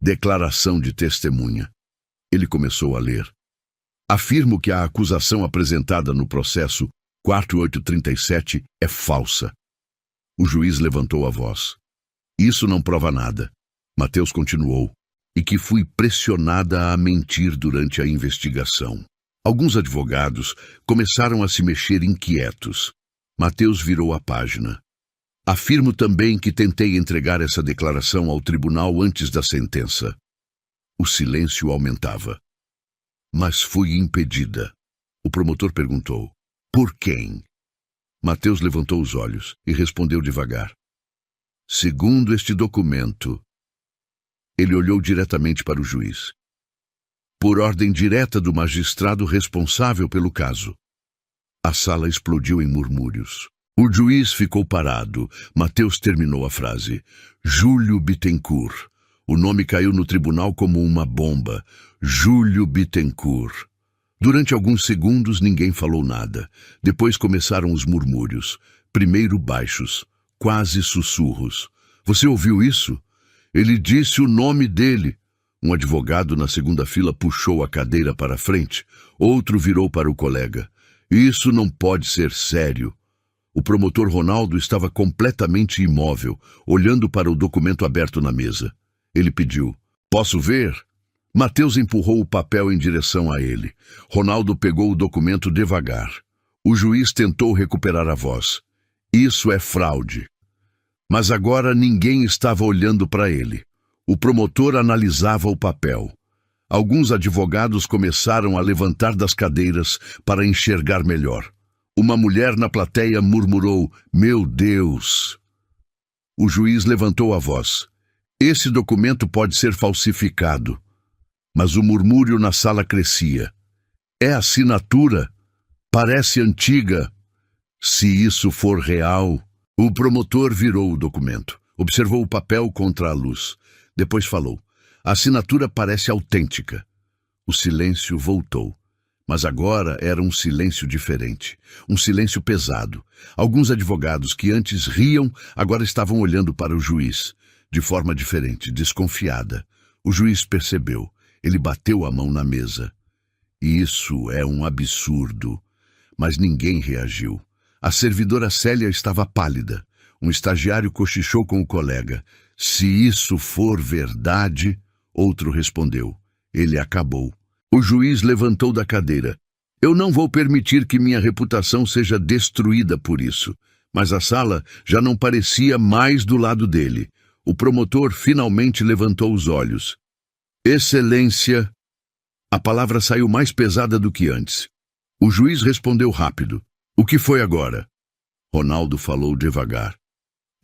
Declaração de testemunha. Ele começou a ler. Afirmo que a acusação apresentada no processo 4837 é falsa. O juiz levantou a voz. Isso não prova nada. Mateus continuou. E que fui pressionada a mentir durante a investigação. Alguns advogados começaram a se mexer inquietos. Mateus virou a página. Afirmo também que tentei entregar essa declaração ao tribunal antes da sentença. O silêncio aumentava. Mas fui impedida. O promotor perguntou. Por quem? Mateus levantou os olhos e respondeu devagar. Segundo este documento... Ele olhou diretamente para o juiz. Por ordem direta do magistrado responsável pelo caso. A sala explodiu em murmúrios. O juiz ficou parado. Mateus terminou a frase. Júlio Bittencourt. O nome caiu no tribunal como uma bomba. Júlio Bittencourt. Durante alguns segundos ninguém falou nada. Depois começaram os murmúrios. Primeiro baixos, quase sussurros. Você ouviu isso? Ele disse o nome dele. Um advogado na segunda fila puxou a cadeira para a frente. Outro virou para o colega. Isso não pode ser sério. O promotor Ronaldo estava completamente imóvel, olhando para o documento aberto na mesa. Ele pediu, posso ver? Mateus empurrou o papel em direção a ele. Ronaldo pegou o documento devagar. O juiz tentou recuperar a voz. Isso é fraude. Mas agora ninguém estava olhando para ele. O promotor analisava o papel. Alguns advogados começaram a levantar das cadeiras para enxergar melhor. Uma mulher na plateia murmurou, meu Deus! O juiz levantou a voz. Esse documento pode ser falsificado. Mas o murmúrio na sala crescia. É assinatura? Parece antiga. Se isso for real... O promotor virou o documento. Observou o papel contra a luz. Depois falou. A assinatura parece autêntica. O silêncio voltou. Mas agora era um silêncio diferente. Um silêncio pesado. Alguns advogados que antes riam, agora estavam olhando para o juiz. De forma diferente, desconfiada. O juiz percebeu. Ele bateu a mão na mesa. Isso é um absurdo. mas ninguém reagiu. A servidora Célia estava pálida. Um estagiário cochichou com o colega. Se isso for verdade, outro respondeu. Ele acabou. O juiz levantou da cadeira. Eu não vou permitir que minha reputação seja destruída por isso. Mas a sala já não parecia mais do lado dele. O promotor finalmente levantou os olhos. Excelência. A palavra saiu mais pesada do que antes. O juiz respondeu rápido. O que foi agora? Ronaldo falou devagar.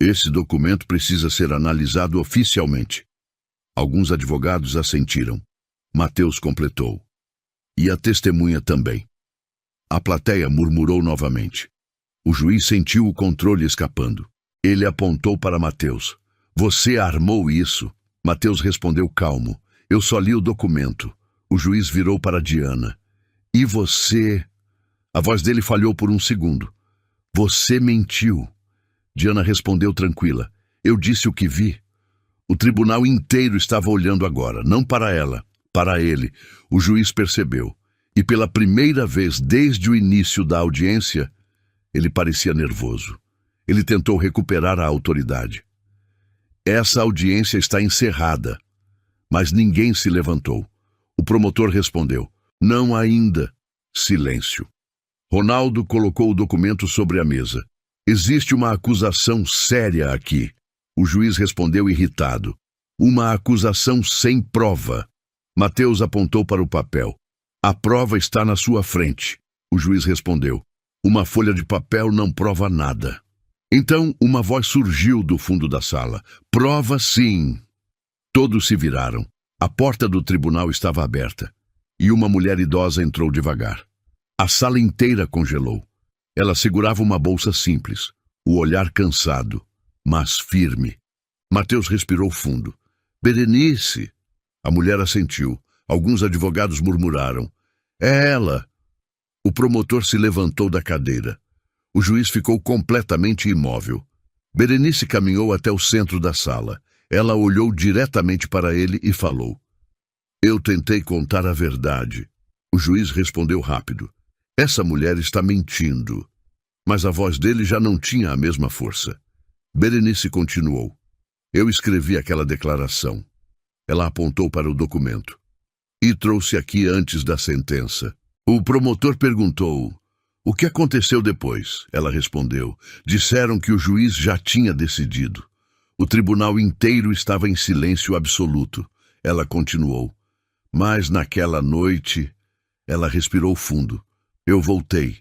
Esse documento precisa ser analisado oficialmente. Alguns advogados assentiram. Mateus completou. E a testemunha também. A plateia murmurou novamente. O juiz sentiu o controle escapando. Ele apontou para Mateus. Você armou isso? Mateus respondeu calmo. Eu só li o documento. O juiz virou para Diana. E você? A voz dele falhou por um segundo. Você mentiu. Diana respondeu tranquila. Eu disse o que vi. O tribunal inteiro estava olhando agora, não para ela, para ele. O juiz percebeu. E pela primeira vez desde o início da audiência, ele parecia nervoso. Ele tentou recuperar a autoridade. Essa audiência está encerrada. Mas ninguém se levantou. O promotor respondeu. Não ainda. Silêncio. Ronaldo colocou o documento sobre a mesa. Existe uma acusação séria aqui. O juiz respondeu irritado. Uma acusação sem prova. Mateus apontou para o papel. A prova está na sua frente. O juiz respondeu. Uma folha de papel não prova nada. Então uma voz surgiu do fundo da sala. Prova sim. Todos se viraram. A porta do tribunal estava aberta. E uma mulher idosa entrou devagar. A sala inteira congelou. Ela segurava uma bolsa simples, o olhar cansado, mas firme. Mateus respirou fundo. Berenice! A mulher assentiu. Alguns advogados murmuraram. É ela! O promotor se levantou da cadeira. O juiz ficou completamente imóvel. Berenice caminhou até o centro da sala. Ela olhou diretamente para ele e falou. Eu tentei contar a verdade. O juiz respondeu rápido. Essa mulher está mentindo. Mas a voz dele já não tinha a mesma força. Berenice continuou. Eu escrevi aquela declaração. Ela apontou para o documento. E trouxe aqui antes da sentença. O promotor perguntou. O que aconteceu depois? Ela respondeu. Disseram que o juiz já tinha decidido. O tribunal inteiro estava em silêncio absoluto. Ela continuou. Mas naquela noite, ela respirou fundo. Eu voltei.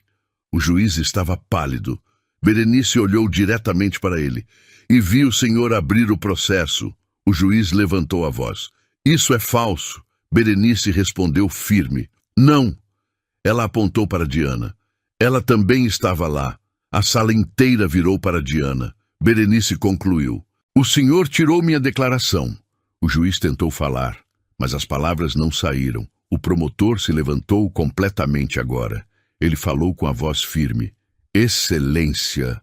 O juiz estava pálido. Berenice olhou diretamente para ele. E vi o senhor abrir o processo. O juiz levantou a voz. Isso é falso. Berenice respondeu firme. Não. Ela apontou para Diana. Ela também estava lá. A sala inteira virou para Diana. Berenice concluiu. O senhor tirou minha declaração. O juiz tentou falar, mas as palavras não saíram. O promotor se levantou completamente agora. Ele falou com a voz firme. Excelência!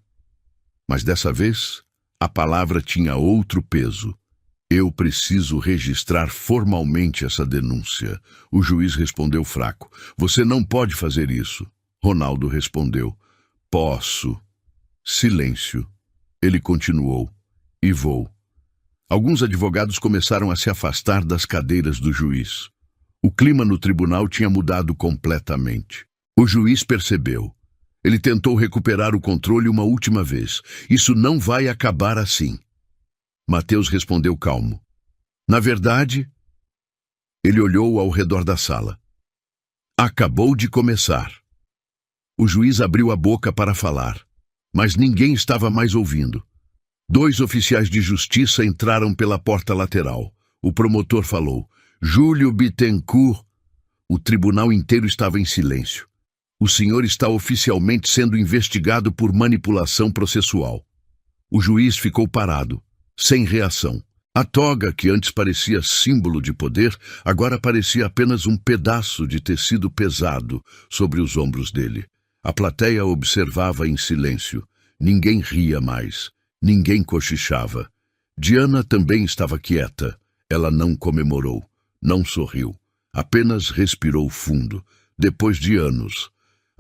Mas dessa vez, a palavra tinha outro peso. Eu preciso registrar formalmente essa denúncia. O juiz respondeu fraco. Você não pode fazer isso. Ronaldo respondeu. Posso. Silêncio. Ele continuou. E vou. Alguns advogados começaram a se afastar das cadeiras do juiz. O clima no tribunal tinha mudado completamente. O juiz percebeu. Ele tentou recuperar o controle uma última vez. Isso não vai acabar assim. Mateus respondeu calmo. Na verdade, ele olhou ao redor da sala. Acabou de começar. O juiz abriu a boca para falar, mas ninguém estava mais ouvindo. 2 oficiais de justiça entraram pela porta lateral. O promotor falou. Júlio Bittencourt. O tribunal inteiro estava em silêncio. O senhor está oficialmente sendo investigado por manipulação processual. O juiz ficou parado, sem reação. A toga, que antes parecia símbolo de poder, agora parecia apenas um pedaço de tecido pesado sobre os ombros dele. A plateia observava em silêncio. Ninguém ria mais. Ninguém cochichava. Diana também estava quieta. Ela não comemorou, não sorriu. Apenas respirou fundo. Depois de anos,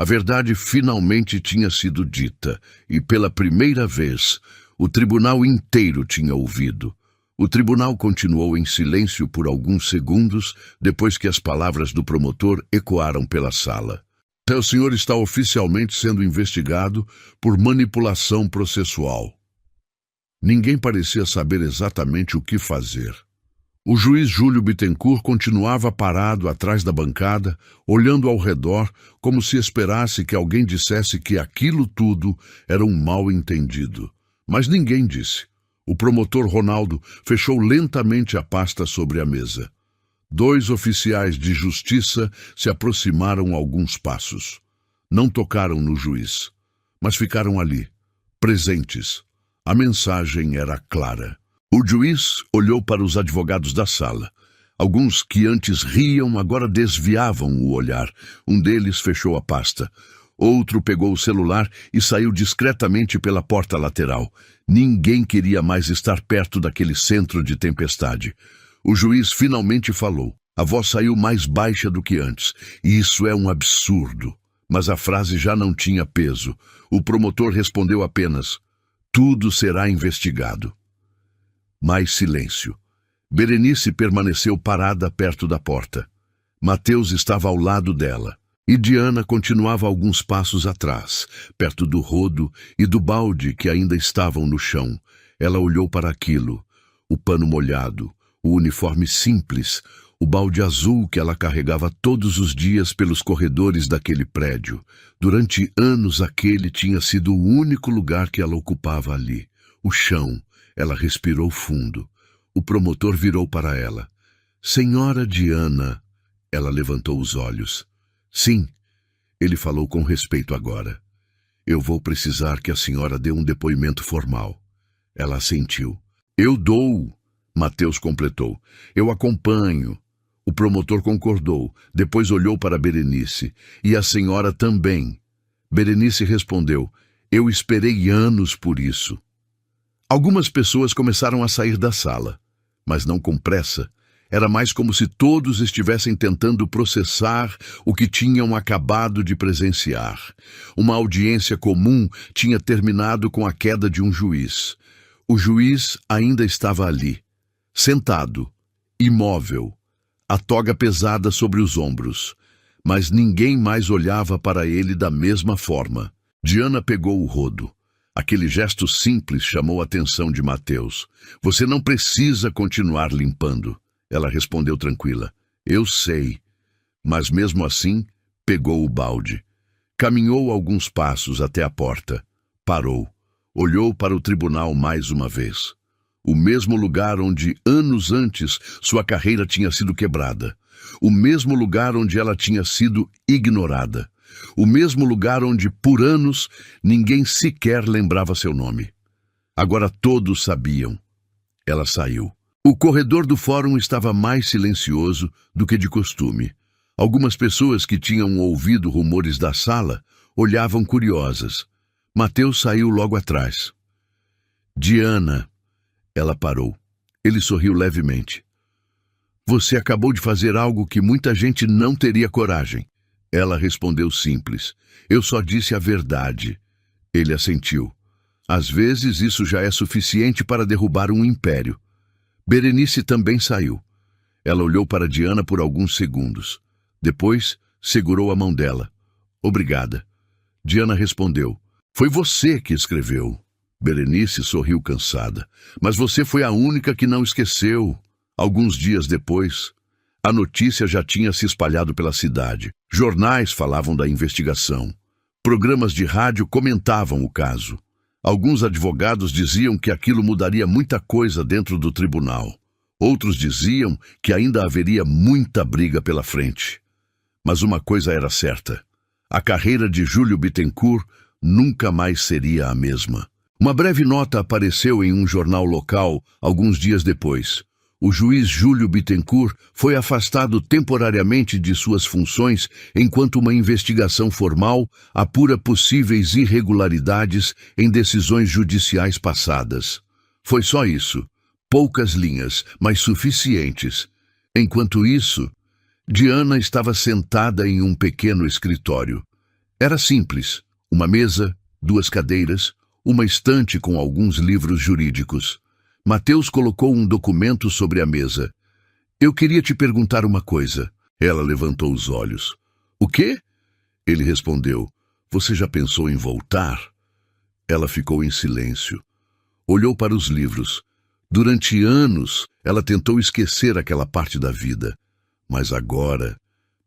A verdade finalmente tinha sido dita, e pela primeira vez, o tribunal inteiro tinha ouvido. O tribunal continuou em silêncio por alguns segundos depois que as palavras do promotor ecoaram pela sala. O senhor está oficialmente sendo investigado por manipulação processual. Ninguém parecia saber exatamente o que fazer. O juiz Júlio Bittencourt continuava parado atrás da bancada, olhando ao redor, como se esperasse que alguém dissesse que aquilo tudo era um mal-entendido. Mas ninguém disse. O promotor Ronaldo fechou lentamente a pasta sobre a mesa. 2 oficiais de justiça se aproximaram alguns passos. Não tocaram no juiz, mas ficaram ali, presentes. A mensagem era clara. O juiz olhou para os advogados da sala. Alguns que antes riam agora desviavam o olhar. Um deles fechou a pasta. Outro pegou o celular e saiu discretamente pela porta lateral. Ninguém queria mais estar perto daquele centro de tempestade. O juiz finalmente falou. A voz saiu mais baixa do que antes. Isso é um absurdo. Mas a frase já não tinha peso. O promotor respondeu apenas: tudo será investigado. Mais silêncio. Berenice permaneceu parada perto da porta. Mateus estava ao lado dela. E Diana continuava alguns passos atrás, perto do rodo e do balde que ainda estavam no chão. Ela olhou para aquilo. O pano molhado, o uniforme simples, o balde azul que ela carregava todos os dias pelos corredores daquele prédio. Durante anos aquele tinha sido o único lugar que ela ocupava ali. O chão. Ela respirou fundo. O promotor virou para ela. Senhora Diana. Ela levantou os olhos. Sim, ele falou com respeito agora. Eu vou precisar que a senhora dê um depoimento formal. Ela assentiu. Eu dou, Mateus completou. Eu acompanho. O promotor concordou. Depois olhou para Berenice. E a senhora também. Berenice respondeu. Eu esperei anos por isso. Algumas pessoas começaram a sair da sala, mas não com pressa. Era mais como se todos estivessem tentando processar o que tinham acabado de presenciar. Uma audiência comum tinha terminado com a queda de um juiz. O juiz ainda estava ali, sentado, imóvel, a toga pesada sobre os ombros, mas ninguém mais olhava para ele da mesma forma. Diana pegou o rodo. Aquele gesto simples chamou a atenção de Mateus. Você não precisa continuar limpando. Ela respondeu tranquila. Eu sei. Mas mesmo assim, pegou o balde. Caminhou alguns passos até a porta. Parou. Olhou para o tribunal mais uma vez. O mesmo lugar onde, anos antes, sua carreira tinha sido quebrada. O mesmo lugar onde ela tinha sido ignorada. O mesmo lugar onde, por anos, ninguém sequer lembrava seu nome. Agora todos sabiam. Ela saiu. O corredor do fórum estava mais silencioso do que de costume. Algumas pessoas que tinham ouvido rumores da sala olhavam curiosas. Mateus saiu logo atrás. Diana. Ela parou. Ele sorriu levemente. Você acabou de fazer algo que muita gente não teria coragem. Ela respondeu simples. Eu só disse a verdade. Ele assentiu. Às vezes isso já é suficiente para derrubar um império. Berenice também saiu. Ela olhou para Diana por alguns segundos. Depois, segurou a mão dela. Obrigada. Diana respondeu. Foi você que escreveu. Berenice sorriu cansada. Mas você foi a única que não esqueceu. Alguns dias depois, a notícia já tinha se espalhado pela cidade. Jornais falavam da investigação. Programas de rádio comentavam o caso. Alguns advogados diziam que aquilo mudaria muita coisa dentro do tribunal. Outros diziam que ainda haveria muita briga pela frente. Mas uma coisa era certa. A carreira de Júlio Bittencourt nunca mais seria a mesma. Uma breve nota apareceu em um jornal local alguns dias depois. O juiz Júlio Bittencourt foi afastado temporariamente de suas funções enquanto uma investigação formal apura possíveis irregularidades em decisões judiciais passadas. Foi só isso. Poucas linhas, mas suficientes. Enquanto isso, Diana estava sentada em um pequeno escritório. Era simples: uma mesa, 2 cadeiras, uma estante com alguns livros jurídicos. Mateus colocou um documento sobre a mesa. Eu queria te perguntar uma coisa. Ela levantou os olhos. O quê? Ele respondeu. Você já pensou em voltar? Ela ficou em silêncio. Olhou para os livros. Durante anos, ela tentou esquecer aquela parte da vida. Mas agora,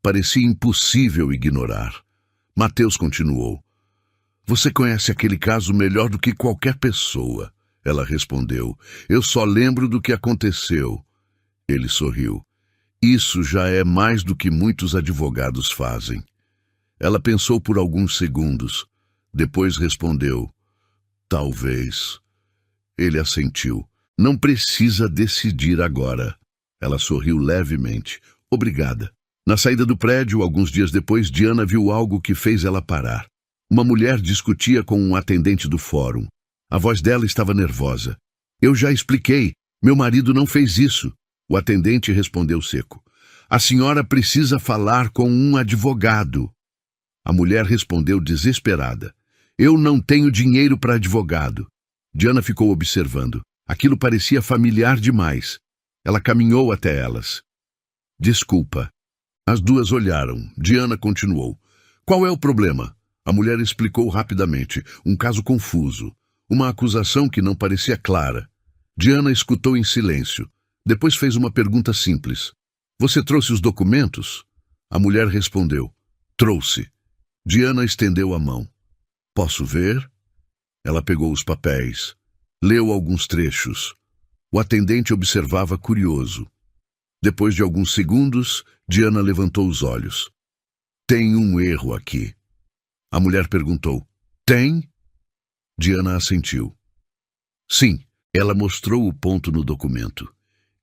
parecia impossível ignorar. Mateus continuou. Você conhece aquele caso melhor do que qualquer pessoa. Ela respondeu. Eu só lembro do que aconteceu. Ele sorriu. Isso já é mais do que muitos advogados fazem. Ela pensou por alguns segundos. Depois respondeu. Talvez. Ele assentiu. Não precisa decidir agora. Ela sorriu levemente. Obrigada. Na saída do prédio, alguns dias depois, Diana viu algo que fez ela parar. Uma mulher discutia com um atendente do fórum. A voz dela estava nervosa. Eu já expliquei. Meu marido não fez isso. O atendente respondeu seco. A senhora precisa falar com um advogado. A mulher respondeu desesperada. Eu não tenho dinheiro para advogado. Diana ficou observando. Aquilo parecia familiar demais. Ela caminhou até elas. Desculpa. As duas olharam. Diana continuou. Qual é o problema? A mulher explicou rapidamente. Um caso confuso. Uma acusação que não parecia clara. Diana escutou em silêncio. Depois fez uma pergunta simples. Você trouxe os documentos? A mulher respondeu. Trouxe. Diana estendeu a mão. Posso ver? Ela pegou os papéis. Leu alguns trechos. O atendente observava curioso. Depois de alguns segundos, Diana levantou os olhos. Tem um erro aqui. A mulher perguntou. Tem? Diana assentiu. Sim, ela mostrou o ponto no documento.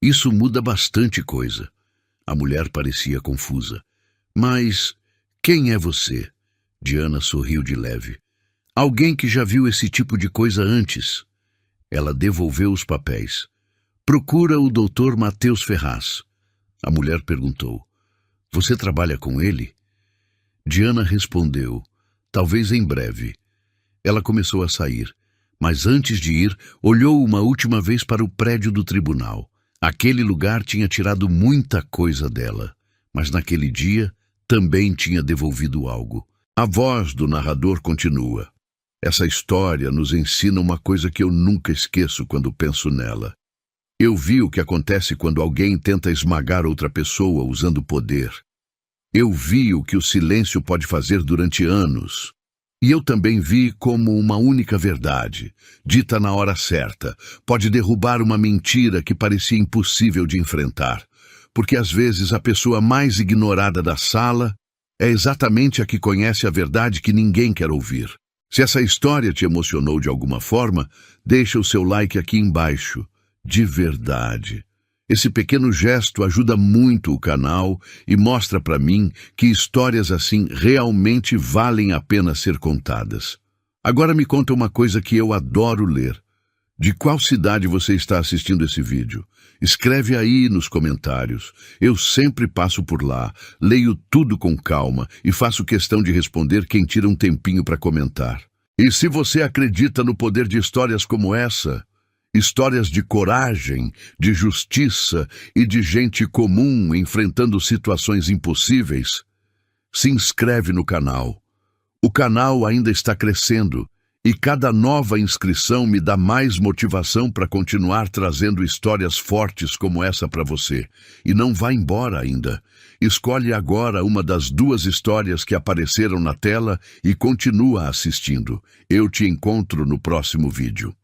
Isso muda bastante coisa. A mulher parecia confusa. Mas quem é você? Diana sorriu de leve. Alguém que já viu esse tipo de coisa antes. Ela devolveu os papéis. Procura o Dr. Mateus Ferraz. A mulher perguntou. Você trabalha com ele? Diana respondeu. Talvez em breve. Ela começou a sair, mas antes de ir, olhou uma última vez para o prédio do tribunal. Aquele lugar tinha tirado muita coisa dela, mas naquele dia também tinha devolvido algo. A voz do narrador continua. Essa história nos ensina uma coisa que eu nunca esqueço quando penso nela. Eu vi o que acontece quando alguém tenta esmagar outra pessoa usando poder. Eu vi o que o silêncio pode fazer durante anos. E eu também vi como uma única verdade, dita na hora certa, pode derrubar uma mentira que parecia impossível de enfrentar. Porque às vezes a pessoa mais ignorada da sala é exatamente a que conhece a verdade que ninguém quer ouvir. Se essa história te emocionou de alguma forma, deixa o seu like aqui embaixo. De verdade. Esse pequeno gesto ajuda muito o canal e mostra para mim que histórias assim realmente valem a pena ser contadas. Agora me conta uma coisa que eu adoro ler. De qual cidade você está assistindo esse vídeo? Escreve aí nos comentários. Eu sempre passo por lá, leio tudo com calma e faço questão de responder quem tira um tempinho para comentar. E se você acredita no poder de histórias como essa, histórias de coragem, de justiça e de gente comum enfrentando situações impossíveis, se inscreve no canal. O canal ainda está crescendo e cada nova inscrição me dá mais motivação para continuar trazendo histórias fortes como essa para você. E não vá embora ainda. Escolhe agora uma das 2 histórias que apareceram na tela e continua assistindo. Eu te encontro no próximo vídeo.